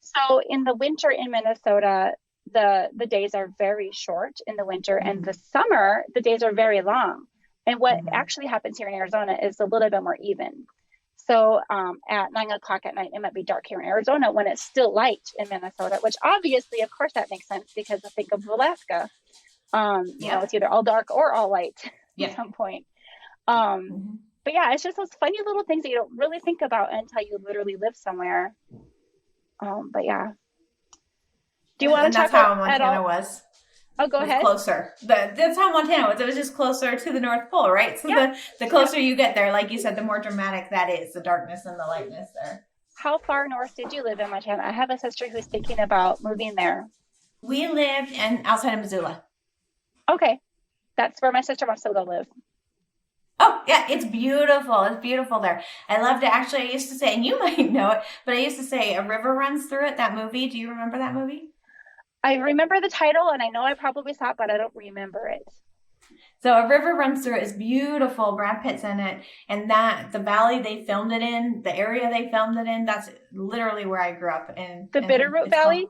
So in the winter in Minnesota, the days are very short in the winter, and the Mm-hmm. summer, the days are very long. And what Mm-hmm. actually happens here in Arizona is a little bit more even. So at 9 o'clock at night, it might be dark here in Arizona when it's still light in Minnesota, which obviously, of course, that makes sense because I think of Alaska. Yep. It's either all dark or all light at Yep. some point. Um, Mm-hmm. but yeah, it's just those funny little things that you don't really think about until you literally live somewhere. But yeah, do you want And to that's talk how at Montana all? was. Oh, go Was ahead. closer. That's how Montana was. It was just closer to the North Pole, right? So Yep. the Yep. closer you get there, like you said, the more dramatic that is, the darkness and the lightness there. How far north did you live in Montana? I have a sister who's thinking about moving there. We lived outside of Missoula. Okay, that's where my sister wants to go live. Oh, yeah, it's beautiful. It's beautiful there. I loved it. Actually, I used to say, and you might know it, but I used to say, A River Runs Through It, that movie. Do you remember that movie? I remember the title, and I know I probably saw it, but I don't remember it. So A River Runs Through It is beautiful. Brad Pitt's in it. And the valley they filmed it in, the area they filmed it in, that's literally where I grew up. The And Bitterroot it's called, Valley.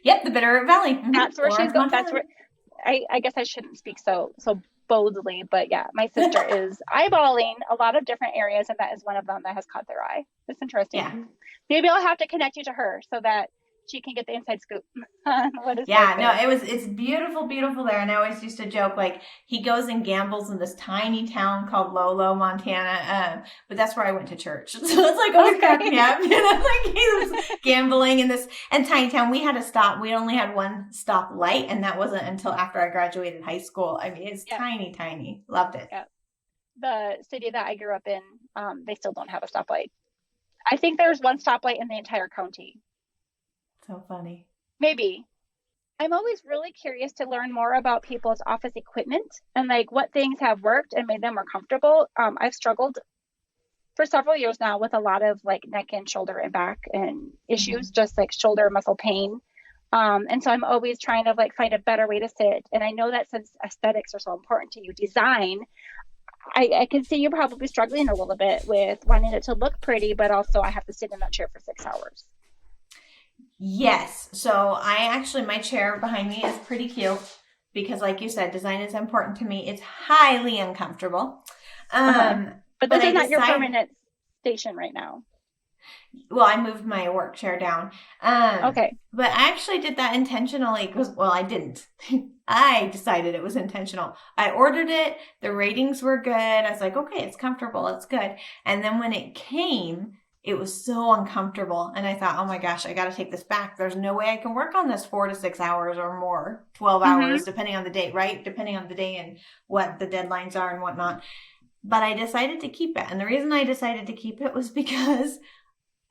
yep, the Bitterroot Valley. Mm-hmm. That's where she's Florence, going. That's Montana. where I guess I shouldn't speak so boldly, but yeah, my sister is eyeballing a lot of different areas, and that is one of them that has caught their eye. It's Yeah. interesting. Maybe I'll have to connect you to her so that she can get the inside scoop on what it's like Yeah, no, there. it's beautiful, beautiful there. And I always used to joke like he goes and gambles in this tiny town called Lolo, Montana. But that's where I went to church, so it's like always Okay. cracking me up. Like he was gambling in this and tiny town. We had to stop. We only had one stop light, and that wasn't until after I graduated high school. I mean, it's Yep. tiny, tiny. Loved it. Yep. The city that I grew up in, they still don't have a stoplight. I think there's one stoplight in the entire county. So funny. Maybe. I'm always really curious to learn more about people's office equipment and like what things have worked and made them more comfortable. I've struggled for several years now with a lot of like neck and shoulder and back and issues, Mm-hmm. just like shoulder muscle pain. And so I'm always trying to like find a better way to sit. And I know that since aesthetics are so important to you, design, I can see you're probably struggling a little bit with wanting it to look pretty, but also I have to sit in that chair for 6 hours. Yes. So my chair behind me is pretty cute because, like you said, design is important to me. It's highly uncomfortable. Uh-huh. But But this I is not your decided, permanent station right now. well, I moved my work chair down. Okay. But I actually did that intentionally because, well, I didn't. I decided it was intentional. I ordered it. The ratings were good. I was like, okay, it's comfortable. It's good. And then when it came, it was so uncomfortable. And I thought, oh my gosh, I got to take this back. There's no way I can work on this 4 to 6 hours or more, 12 Mm-hmm. hours, depending on the day, right? Depending on the day and what the deadlines are and whatnot. But I decided to keep it. And the reason I decided to keep it was because,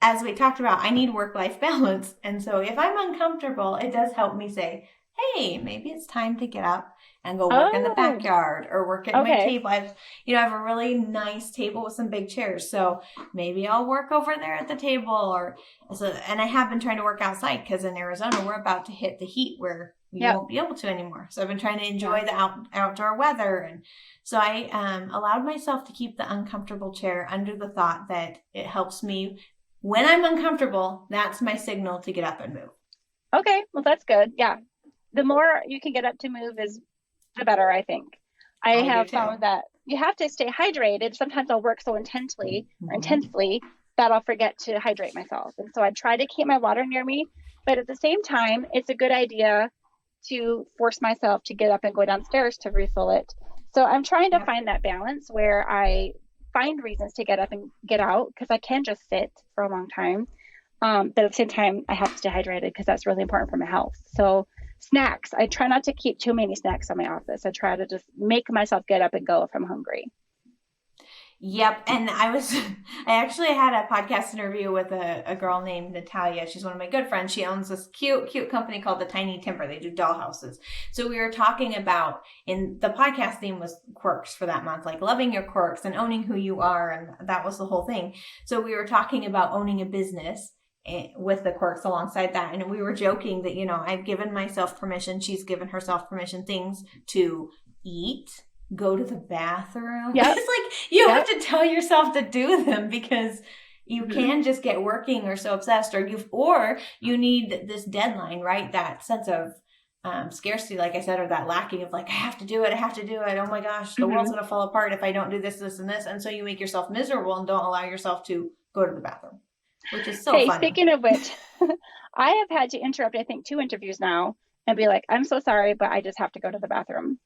as we talked about, I need work-life balance. And so if I'm uncomfortable, it does help me say, hey, maybe it's time to get up and go work in the Oh, backyard or work at my okay. table. I have a really nice table with some big chairs. So maybe I'll work over there at the table and I have been trying to work outside because in Arizona, we're about to hit the heat where you Yep. won't be able to anymore. So I've been trying to Yeah. enjoy the outdoor weather. And so I allowed myself to keep the uncomfortable chair under the thought that it helps me when I'm uncomfortable. That's my signal to get up and move. Okay. Well, that's good. Yeah. The more you can get up to move is the better, I think. I I do have too. found that you have to stay hydrated. Sometimes I'll work so Mm-hmm. intensely that I'll forget to hydrate myself. And so I try to keep my water near me, but at the same time, it's a good idea to force myself to get up and go downstairs to refill it. So I'm trying to Yep. find that balance where I find reasons to get up and get out because I can just sit for a long time. But at the same time, I have to stay hydrated because that's really important for my health. So snacks, I try not to keep too many snacks in my office. I try to just make myself get up and go if I'm hungry. Yep. And I actually had a podcast interview with a girl named Natalia. She's one of my good friends. She owns this cute, cute company called the Tiny Timber. They do dollhouses. So we were talking about, in the podcast theme was quirks for that month, like loving your quirks and owning who you are. And that was the whole thing. So we were talking about owning a business with the quirks alongside that. And we were joking that, I've given myself permission. She's given herself permission, things to eat, go to the bathroom. Yep. It's like you have Yep. to tell yourself to do them because you can just get working or so obsessed, or you need this deadline, right? That sense of scarcity, like I said, or that lacking of like, I have to do it. Oh my gosh, the world's going to fall apart if I don't do this, this, and this. And so you make yourself miserable and don't allow yourself to go to the bathroom, which is so funny. Speaking of which, I have had to interrupt, I think, 2 interviews now and be like, I'm so sorry, but I just have to go to the bathroom.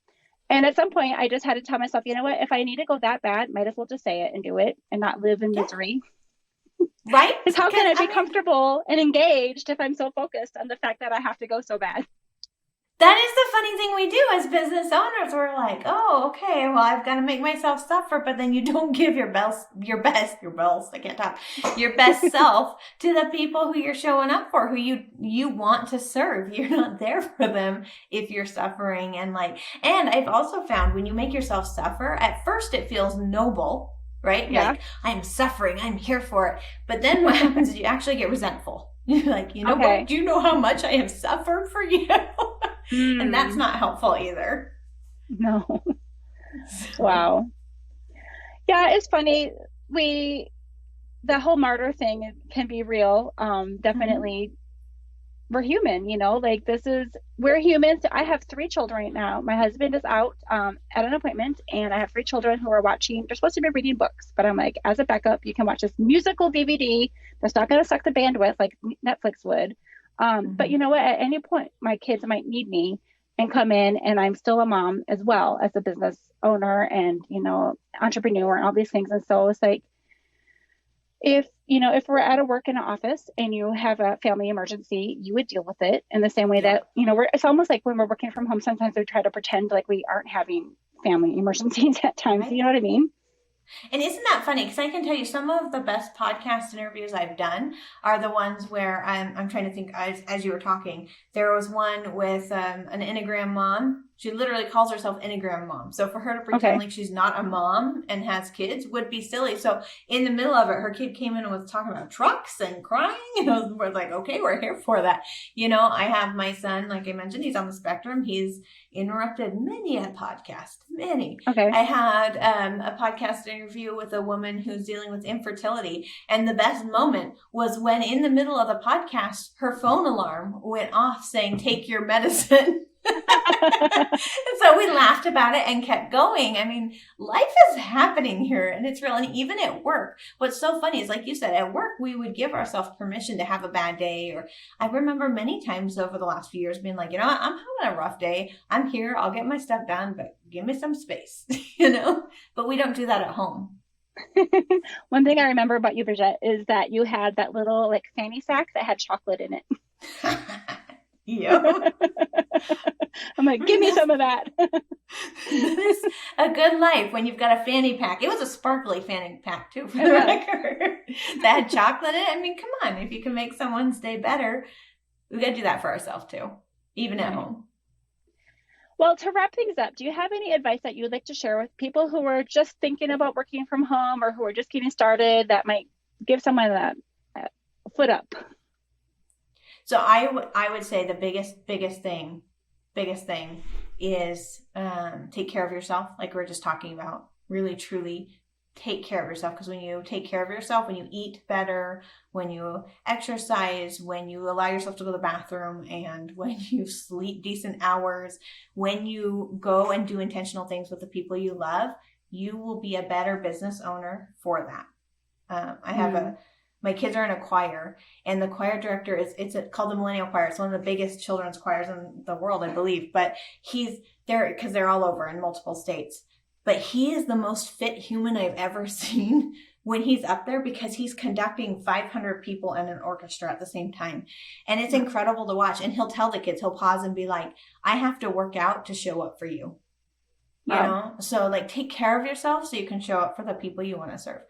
And at some point, I just had to tell myself, you know what? If I need to go that bad, might as well just say it and do it and not live in misery. Right? Because how can I be comfortable and engaged if I'm so focused on the fact that I have to go so bad? That is the funny thing we do as business owners. We're like, oh, okay, well, I've got to make myself suffer, but then you don't give your best self to the people who you're showing up for, who you want to serve. You're not there for them if you're suffering. And I've also found when you make yourself suffer, at first it feels noble, right? Yeah. Like, I'm suffering, I'm here for it. But then what happens is you actually get resentful. You're like, what? Do you know how much I have suffered for you? And that's not helpful either. No. Wow. Yeah, it's funny. The whole martyr thing can be real. Definitely. We're human, we're humans. I have 3 children right now. My husband is out at an appointment, and I have 3 children who are watching. They're supposed to be reading books, but I'm like, as a backup, you can watch this musical DVD that's not going to suck the bandwidth like Netflix would. But you know what? At any point, my kids might need me and come in, and I'm still a mom as well as a business owner and, entrepreneur and all these things. And so it's like, if we're at a work in an office and you have a family emergency, you would deal with it in the same way that, it's almost like when we're working from home, sometimes we try to pretend like we aren't having family emergencies at times. Right. You know what I mean? And isn't that funny? Because I can tell you some of the best podcast interviews I've done are the ones where I'm trying to think as you were talking. There was one with an Enneagram mom. She literally calls herself Enneagram mom. So for her to pretend like she's not a mom and has kids would be silly. So in the middle of it, her kid came in and was talking about trucks and crying. And we're like, okay, we're here for that. I have my son, like I mentioned, he's on the spectrum. He's interrupted many a podcast, many. Okay. I had a podcast interview with a woman who's dealing with infertility. And the best moment was when in the middle of the podcast, her phone alarm went off saying, take your medicine. And so we laughed about it and kept going. I mean, life is happening here and it's real. And even at work, what's so funny is, like you said, at work, we would give ourselves permission to have a bad day. Or I remember many times over the last few years being like, I'm having a rough day. I'm here. I'll get my stuff done, but give me some space, but we don't do that at home. One thing I remember about you, Brigette, is that you had that little fanny sack that had chocolate in it. Yep. I'm like, give me some of that. It's a good life when you've got a fanny pack. It was a sparkly fanny pack too, for the record. That had chocolate in it. I mean, come on. If you can make someone's day better, we got to do that for ourselves too, even at home. Well, to wrap things up, do you have any advice that you would like to share with people who are just thinking about working from home or who are just getting started that might give someone a foot up? So I would say the biggest thing is take care of yourself, like we were just talking about. Really, truly take care of yourself, because when you take care of yourself, when you eat better, when you exercise, when you allow yourself to go to the bathroom, and when you sleep decent hours, when you go and do intentional things with the people you love, you will be a better business owner for that. I have my kids are in a choir, and the choir director it's called the Millennial Choir. It's one of the biggest children's choirs in the world, I believe. But he's there because they're all over in multiple states. But he is the most fit human I've ever seen when he's up there, because he's conducting 500 people and an orchestra at the same time. And it's incredible to watch. And he'll tell the kids, he'll pause and be like, I have to work out to show up for you. You know? So take care of yourself so you can show up for the people you want to serve.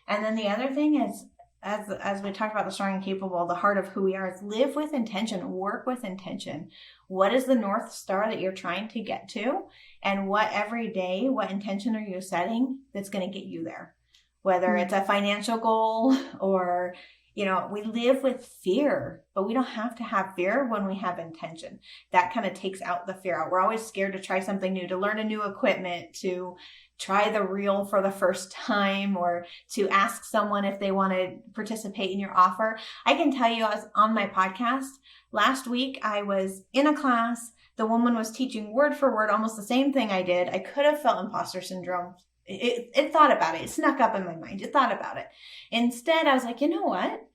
And then the other thing is, as we talked about the strong and capable, the heart of who we are, is live with intention, work with intention. What is the North Star that you're trying to get to? And what intention are you setting that's going to get you there? Whether it's a financial goal or We live with fear, but we don't have to have fear when we have intention. That kind of takes out the fear out. We're always scared to try something new, to learn a new equipment, to try the reel for the first time, or to ask someone if they want to participate in your offer. I can tell you, I was on my podcast last week. I was in a class. The woman was teaching word for word, almost the same thing I did. I could have felt imposter syndrome. It thought about it. It snuck up in my mind. It thought about it. Instead, I was like, you know what?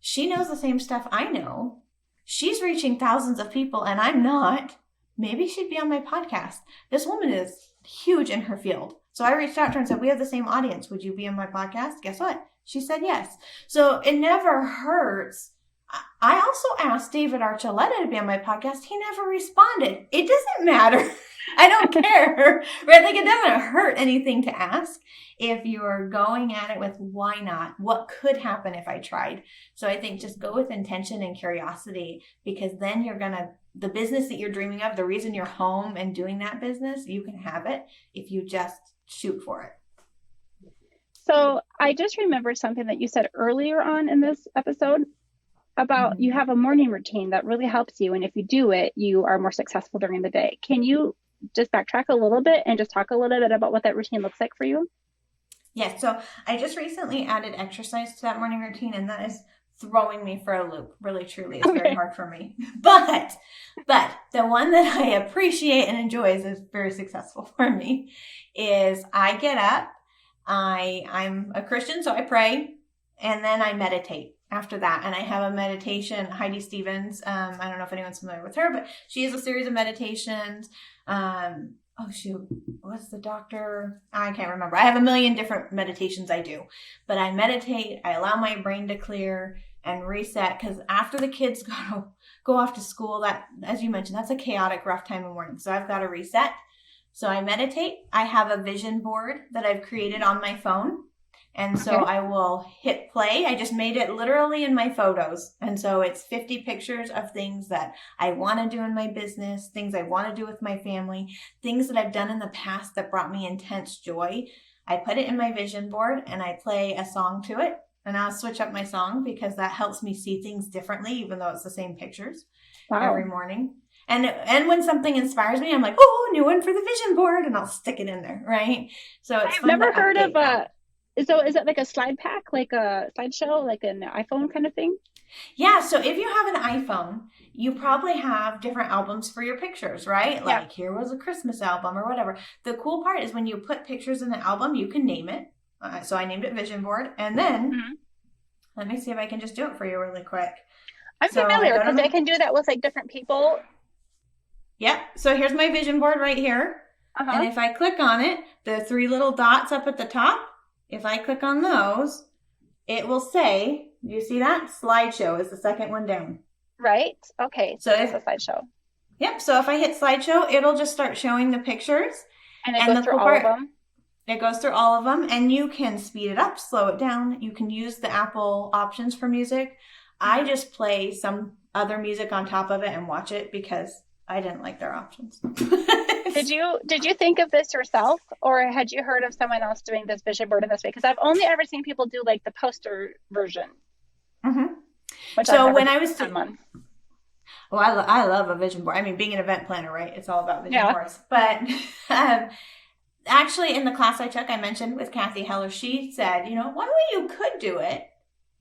She knows the same stuff I know. She's reaching thousands of people and I'm not. Maybe she'd be on my podcast. This woman is huge in her field. So I reached out to her and said, we have the same audience. Would you be on my podcast? Guess what? She said yes. So it never hurts. I also asked David Archuleta to be on my podcast. He never responded. It doesn't matter. I don't care, right? Like, it doesn't hurt anything to ask if you're going at it with why not? What could happen if I tried? So I think just go with intention and curiosity, because then the business that you're dreaming of, the reason you're home and doing that business, you can have it if you just shoot for it. So I just remembered something that you said earlier on in this episode about you have a morning routine that really helps you. And if you do it, you are more successful during the day. Can you just backtrack a little bit and just talk a little bit about what that routine looks like for you? Yes. So I just recently added exercise to that morning routine, and that is throwing me for a loop. Really, truly. It's very hard for me. But the one that I appreciate and enjoy is very successful for me is I get up. I'm a Christian, so I pray, and then I meditate after that. And I have a meditation, Heidi Stevens. I don't know if anyone's familiar with her, but she has a series of meditations. What's the doctor? I can't remember. I have a million different meditations I do, but I meditate. I allow my brain to clear and reset, because after the kids go off to school, that, as you mentioned, that's a chaotic, rough time in the morning. So I've got to reset. So I meditate. I have a vision board that I've created on my phone. And so I will hit play. I just made it literally in my photos. And so it's 50 pictures of things that I want to do in my business, things I want to do with my family, things that I've done in the past that brought me intense joy. I put it in my vision board and I play a song to it. And I'll switch up my song because that helps me see things differently, even though it's the same pictures every morning. And when something inspires me, I'm like, oh, new one for the vision board, and I'll stick it in there, right? So it's I've never heard of So is it like a slide pack, like a slideshow, like an iPhone kind of thing? Yeah. So if you have an iPhone, you probably have different albums for your pictures, right? Like here was a Christmas album or whatever. The cool part is when you put pictures in the album, you can name it. So I named it Vision Board. And then let me see if I can just do it for you really quick. I'm familiar because I can do that with like different people. Yep. So here's my vision board right here. And if I click on it, the 3 little dots up at the top, if I click on those, it will say, do you see that? Slideshow is the second one down. Right. Okay. So it's a slideshow. Yep. So if I hit slideshow, it'll just start showing the pictures. And it goes through all of them? It goes through all of them. And you can speed it up, slow it down. You can use the Apple options for music. I just play some other music on top of it and watch it because I didn't like their options. Did you think of this yourself, or had you heard of someone else doing this vision board in this way? Because I've only ever seen people do like the poster version. Which so when I was I love a vision board. I mean, being an event planner, right? It's all about vision boards. But actually, in the class I took, I mentioned with Brigette Heller, she said, one way you could do it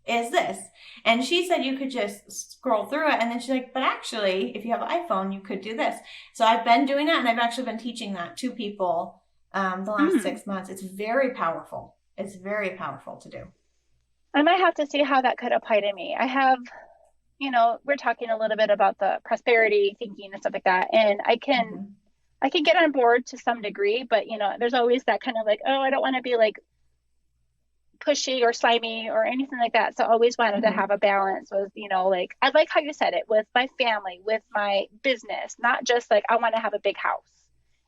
is this. And she said you could just scroll through it. And then she's like, but actually, if you have an iPhone, you could do this. So I've been doing that, and I've actually been teaching that to people the last 6 months. It's very powerful. It's very powerful to do. I might have to see how that could apply to me. I have, we're talking a little bit about the prosperity thinking and stuff like that. And I can get on board to some degree, but there's always that kind of like, oh, I don't want to be like pushy or slimy or anything like that. So I always wanted to have a balance with, like, I like how you said it, with my family, with my business, not just like, I want to have a big house,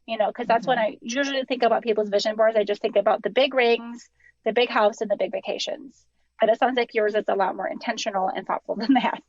because that's when I usually think about people's vision boards. I just think about the big rings, the big house, and the big vacations. But it sounds like yours is a lot more intentional and thoughtful than that.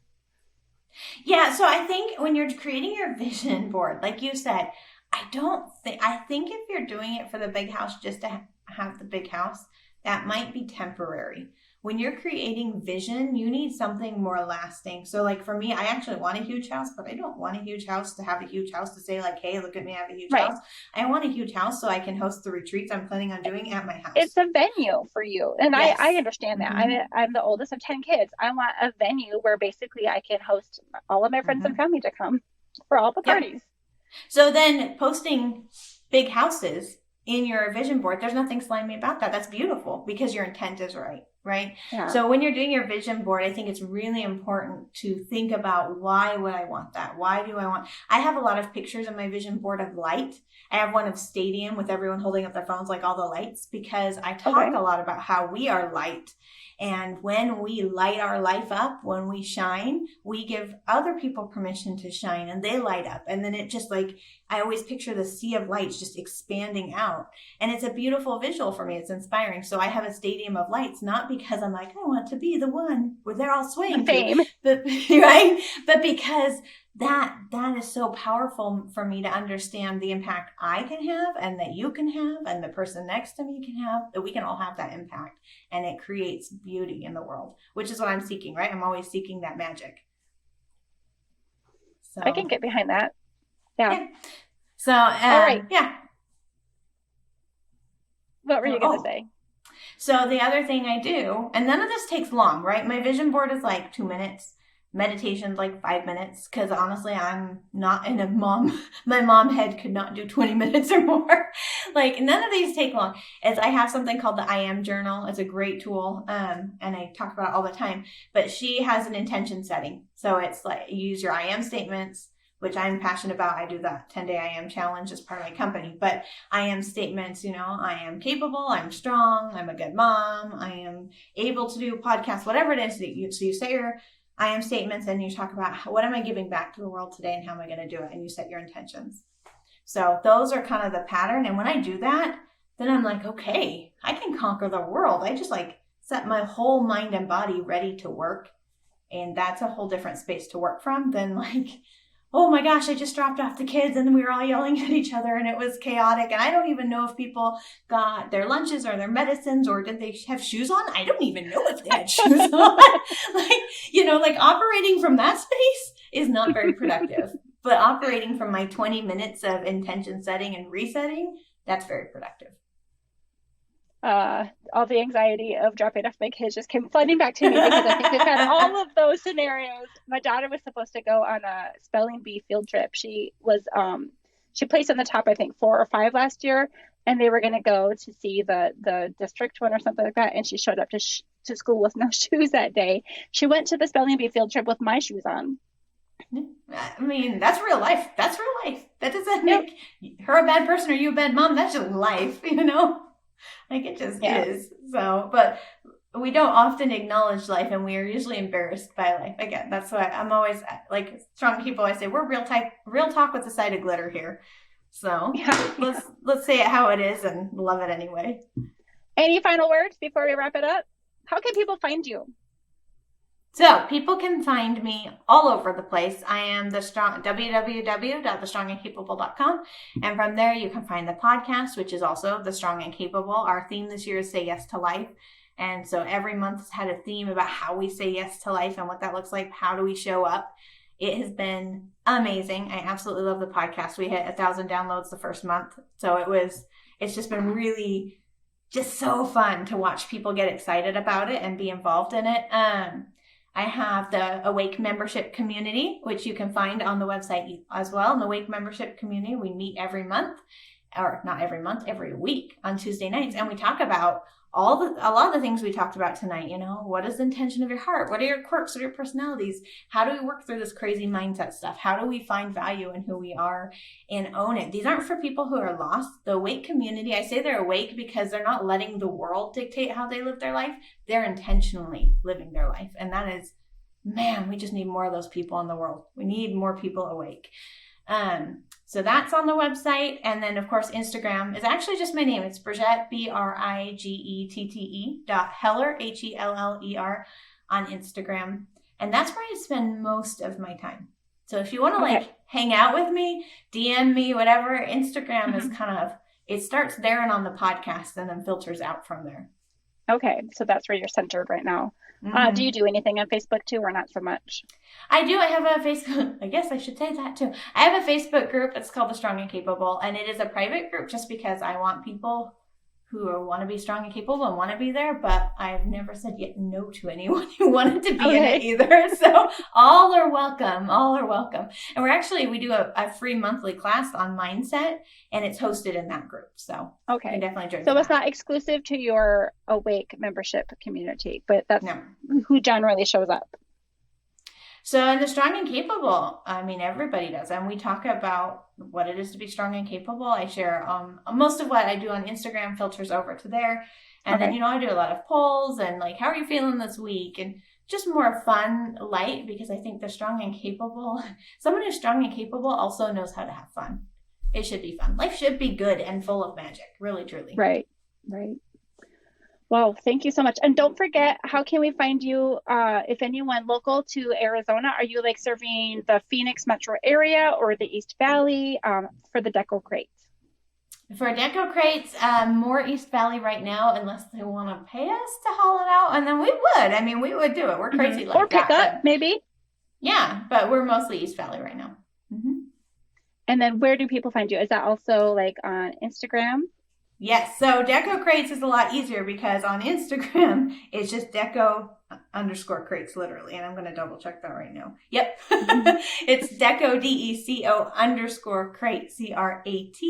Yeah. So I think when you're creating your vision board, like you said, I think if you're doing it for the big house, just to have the big house, that might be temporary. When you're creating vision, you need something more lasting. So like for me, I actually want a huge house, but I don't want a huge house to have a huge house to say like, hey, look at me, I have a huge Right. house. I want a huge house so I can host the retreats I'm planning on doing at my house. It's a venue for you. And Yes. I understand that. I'm the oldest of 10 kids. I want a venue where basically I can host all of my friends and family to come for all the parties. Yep. So then posting big houses in your vision board, there's nothing slimy about that. That's beautiful because your intent is right. Right. Yeah. So when you're doing your vision board, I think it's really important to think about why would I want that? Why do I have a lot of pictures on my vision board of light. I have one of stadium with everyone holding up their phones, like all the lights, because I talk a lot about how we are light. And when we light our life up, when we shine, we give other people permission to shine and they light up. And then it just like, I always picture the sea of lights just expanding out. And it's a beautiful visual for me. It's inspiring. So I have a stadium of lights, not because I'm like, I want to be the one where they're all swaying fame. But, right? But because that is so powerful for me to understand the impact I can have and that you can have and the person next to me can have, that we can all have that impact. And it creates beauty in the world, which is what I'm seeking, right? I'm always seeking that magic. So I can get behind that. Yeah. So, all right. Yeah. What were you going to say? So the other thing I do, and none of this takes long, right? My vision board is like 2 minutes. Meditation's like 5 minutes. Cause honestly, I'm not in my mom head could not do 20 minutes or more. Like none of these take long. As I have something called the I Am Journal. It's a great tool. And I talk about it all the time, but she has an intention setting. So it's like you use your I am statements, which I'm passionate about. I do that 10-day I am challenge as part of my company, but I am statements, I am capable, I'm strong, I'm a good mom, I am able to do podcasts, whatever it is that you say your I am statements and you talk about what am I giving back to the world today and how am I going to do it? And you set your intentions. So those are kind of the pattern. And when I do that, then I'm like, okay, I can conquer the world. I just like set my whole mind and body ready to work. And that's a whole different space to work from than like, oh my gosh, I just dropped off the kids and we were all yelling at each other and it was chaotic. And I don't even know if people got their lunches or their medicines or did they have shoes on? I don't even know if they had shoes on. Like operating from that space is not very productive. But operating from my 20 minutes of intention setting and resetting, that's very productive. All the anxiety of dropping off my kids just came flooding back to me because I think we've had all of those scenarios. My daughter was supposed to go on a spelling bee field trip. She was she placed in the top, I think 4 or 5 last year, and they were going to go to see the district one or something like that. And she showed up to school with no shoes that day. She went to the spelling bee field trip with my shoes on. I mean, that's real life. That's real life. That doesn't make her a bad person or you a bad mom. That's just life, Like it just is. So, but we don't often acknowledge life and we are usually embarrassed by life. Again, that's why I'm always like strong people. I say we're real talk with a side of glitter here. So let's say it how it is and love it anyway. Any final words before we wrap it up? How can people find you? So people can find me all over the place. I am www.thestrongandcapable.com. And from there, you can find the podcast, which is also The Strong and Capable. Our theme this year is Say Yes to Life. And so every month has had a theme about how we say yes to life and what that looks like. How do we show up? It has been amazing. I absolutely love the podcast. We hit 1,000 downloads the first month. So it's just been really just so fun to watch people get excited about it and be involved in it. I have the Awake membership community, which you can find on the website as well. In the Awake membership community, we meet every month, or not every month, every week on Tuesday nights. And we talk about a lot of the things we talked about tonight. What is the intention of your heart? What are your quirks? What are your personalities? How do we work through this crazy mindset stuff? How do we find value in who we are and own it? These aren't for people who are lost. The Awake community, I say they're awake because they're not letting the world dictate how they live their life. They're intentionally living their life. And that is, man, we just need more of those people in the world. We need more people awake. So that's on the website. And then, of course, Instagram is actually just my name. It's Brigette, Brigettete.Heller, Heller, on Instagram. And that's where I spend most of my time. So if you want to hang out with me, DM me, whatever, Instagram is kind of, it starts there and on the podcast and then filters out from there. Okay, so that's where you're centered right now. Do you Hmm. do anything on Facebook too, or not so much? I do. I have a Facebook. I guess I should say that too. I have a Facebook group. It's called the Strong and Capable, and it is a private group just because I want people who want to be strong and capable and want to be there. But I've never said yet no to anyone who wanted to be in it Okay. either. So all are welcome. All are welcome. And we do a free monthly class on mindset, and it's hosted in that group. So you can Okay. definitely join for So it's that. not exclusive to your Awake membership community, but that's No. who generally shows up. So in the strong and capable, I mean, everybody does. And we talk about what it is to be strong and capable. I share most of what I do on Instagram filters over to there. And then, Okay. I do a lot of polls and like, how are you feeling this week? And just more fun, light, because I think the strong and capable, someone who's strong and capable also knows how to have fun. It should be fun. Life should be good and full of magic, really, truly. Right. Right. Well, thank you so much. And don't forget, how can we find you if anyone local to Arizona? Are you like serving the Phoenix metro area or the East Valley for the Deco Crate? For Deco Crates, more East Valley right now, unless they want to pay us to haul it out, and then we would. I mean, we would do it. We're crazy Or like pick that. up, But maybe? yeah, but we're mostly East Valley right now. Hmm. And then where do people find you? Is that also like on Instagram? Yes, so Deco Crates is a lot easier because on Instagram, it's just Deco underscore crates, literally. And I'm going to double check that right now. Yep. It's Deco, DECO underscore crate, CRAT.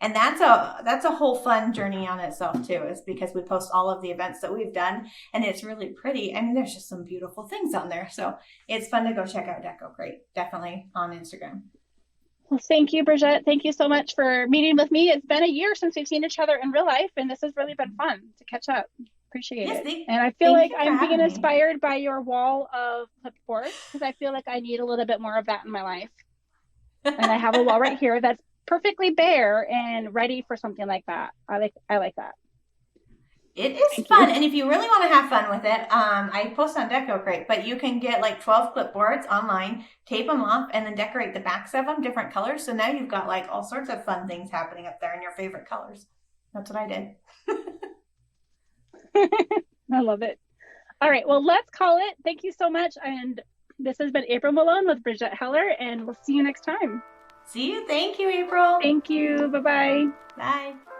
And that's a whole fun journey on itself too, is because we post all of the events that we've done and it's really pretty. I mean, there's just some beautiful things on there. So it's fun to go check out Deco Crate, definitely on Instagram. Well, thank you, Brigette. Thank you so much for meeting with me. It's been a year since we've seen each other in real life, and this has really been fun to catch up. Appreciate Yes, it. And I feel thank like you for I'm being having me. inspired by your wall of clipboards because I feel like I need a little bit more of that in my life. And I have a wall right here that's perfectly bare and ready for something like that. I like that. It is Thank fun, you. and if you really want to have fun with it, I post on Deco Crate, but you can get like 12 clipboards online, tape them off, and then decorate the backs of them different colors. So now you've got like all sorts of fun things happening up there in your favorite colors. That's what I did. I love it. All right. Well, let's call it. Thank you so much. And this has been April Malone with Brigette Heller, and we'll see you next time. See you. Thank you, April. Thank you. Bye bye. Bye.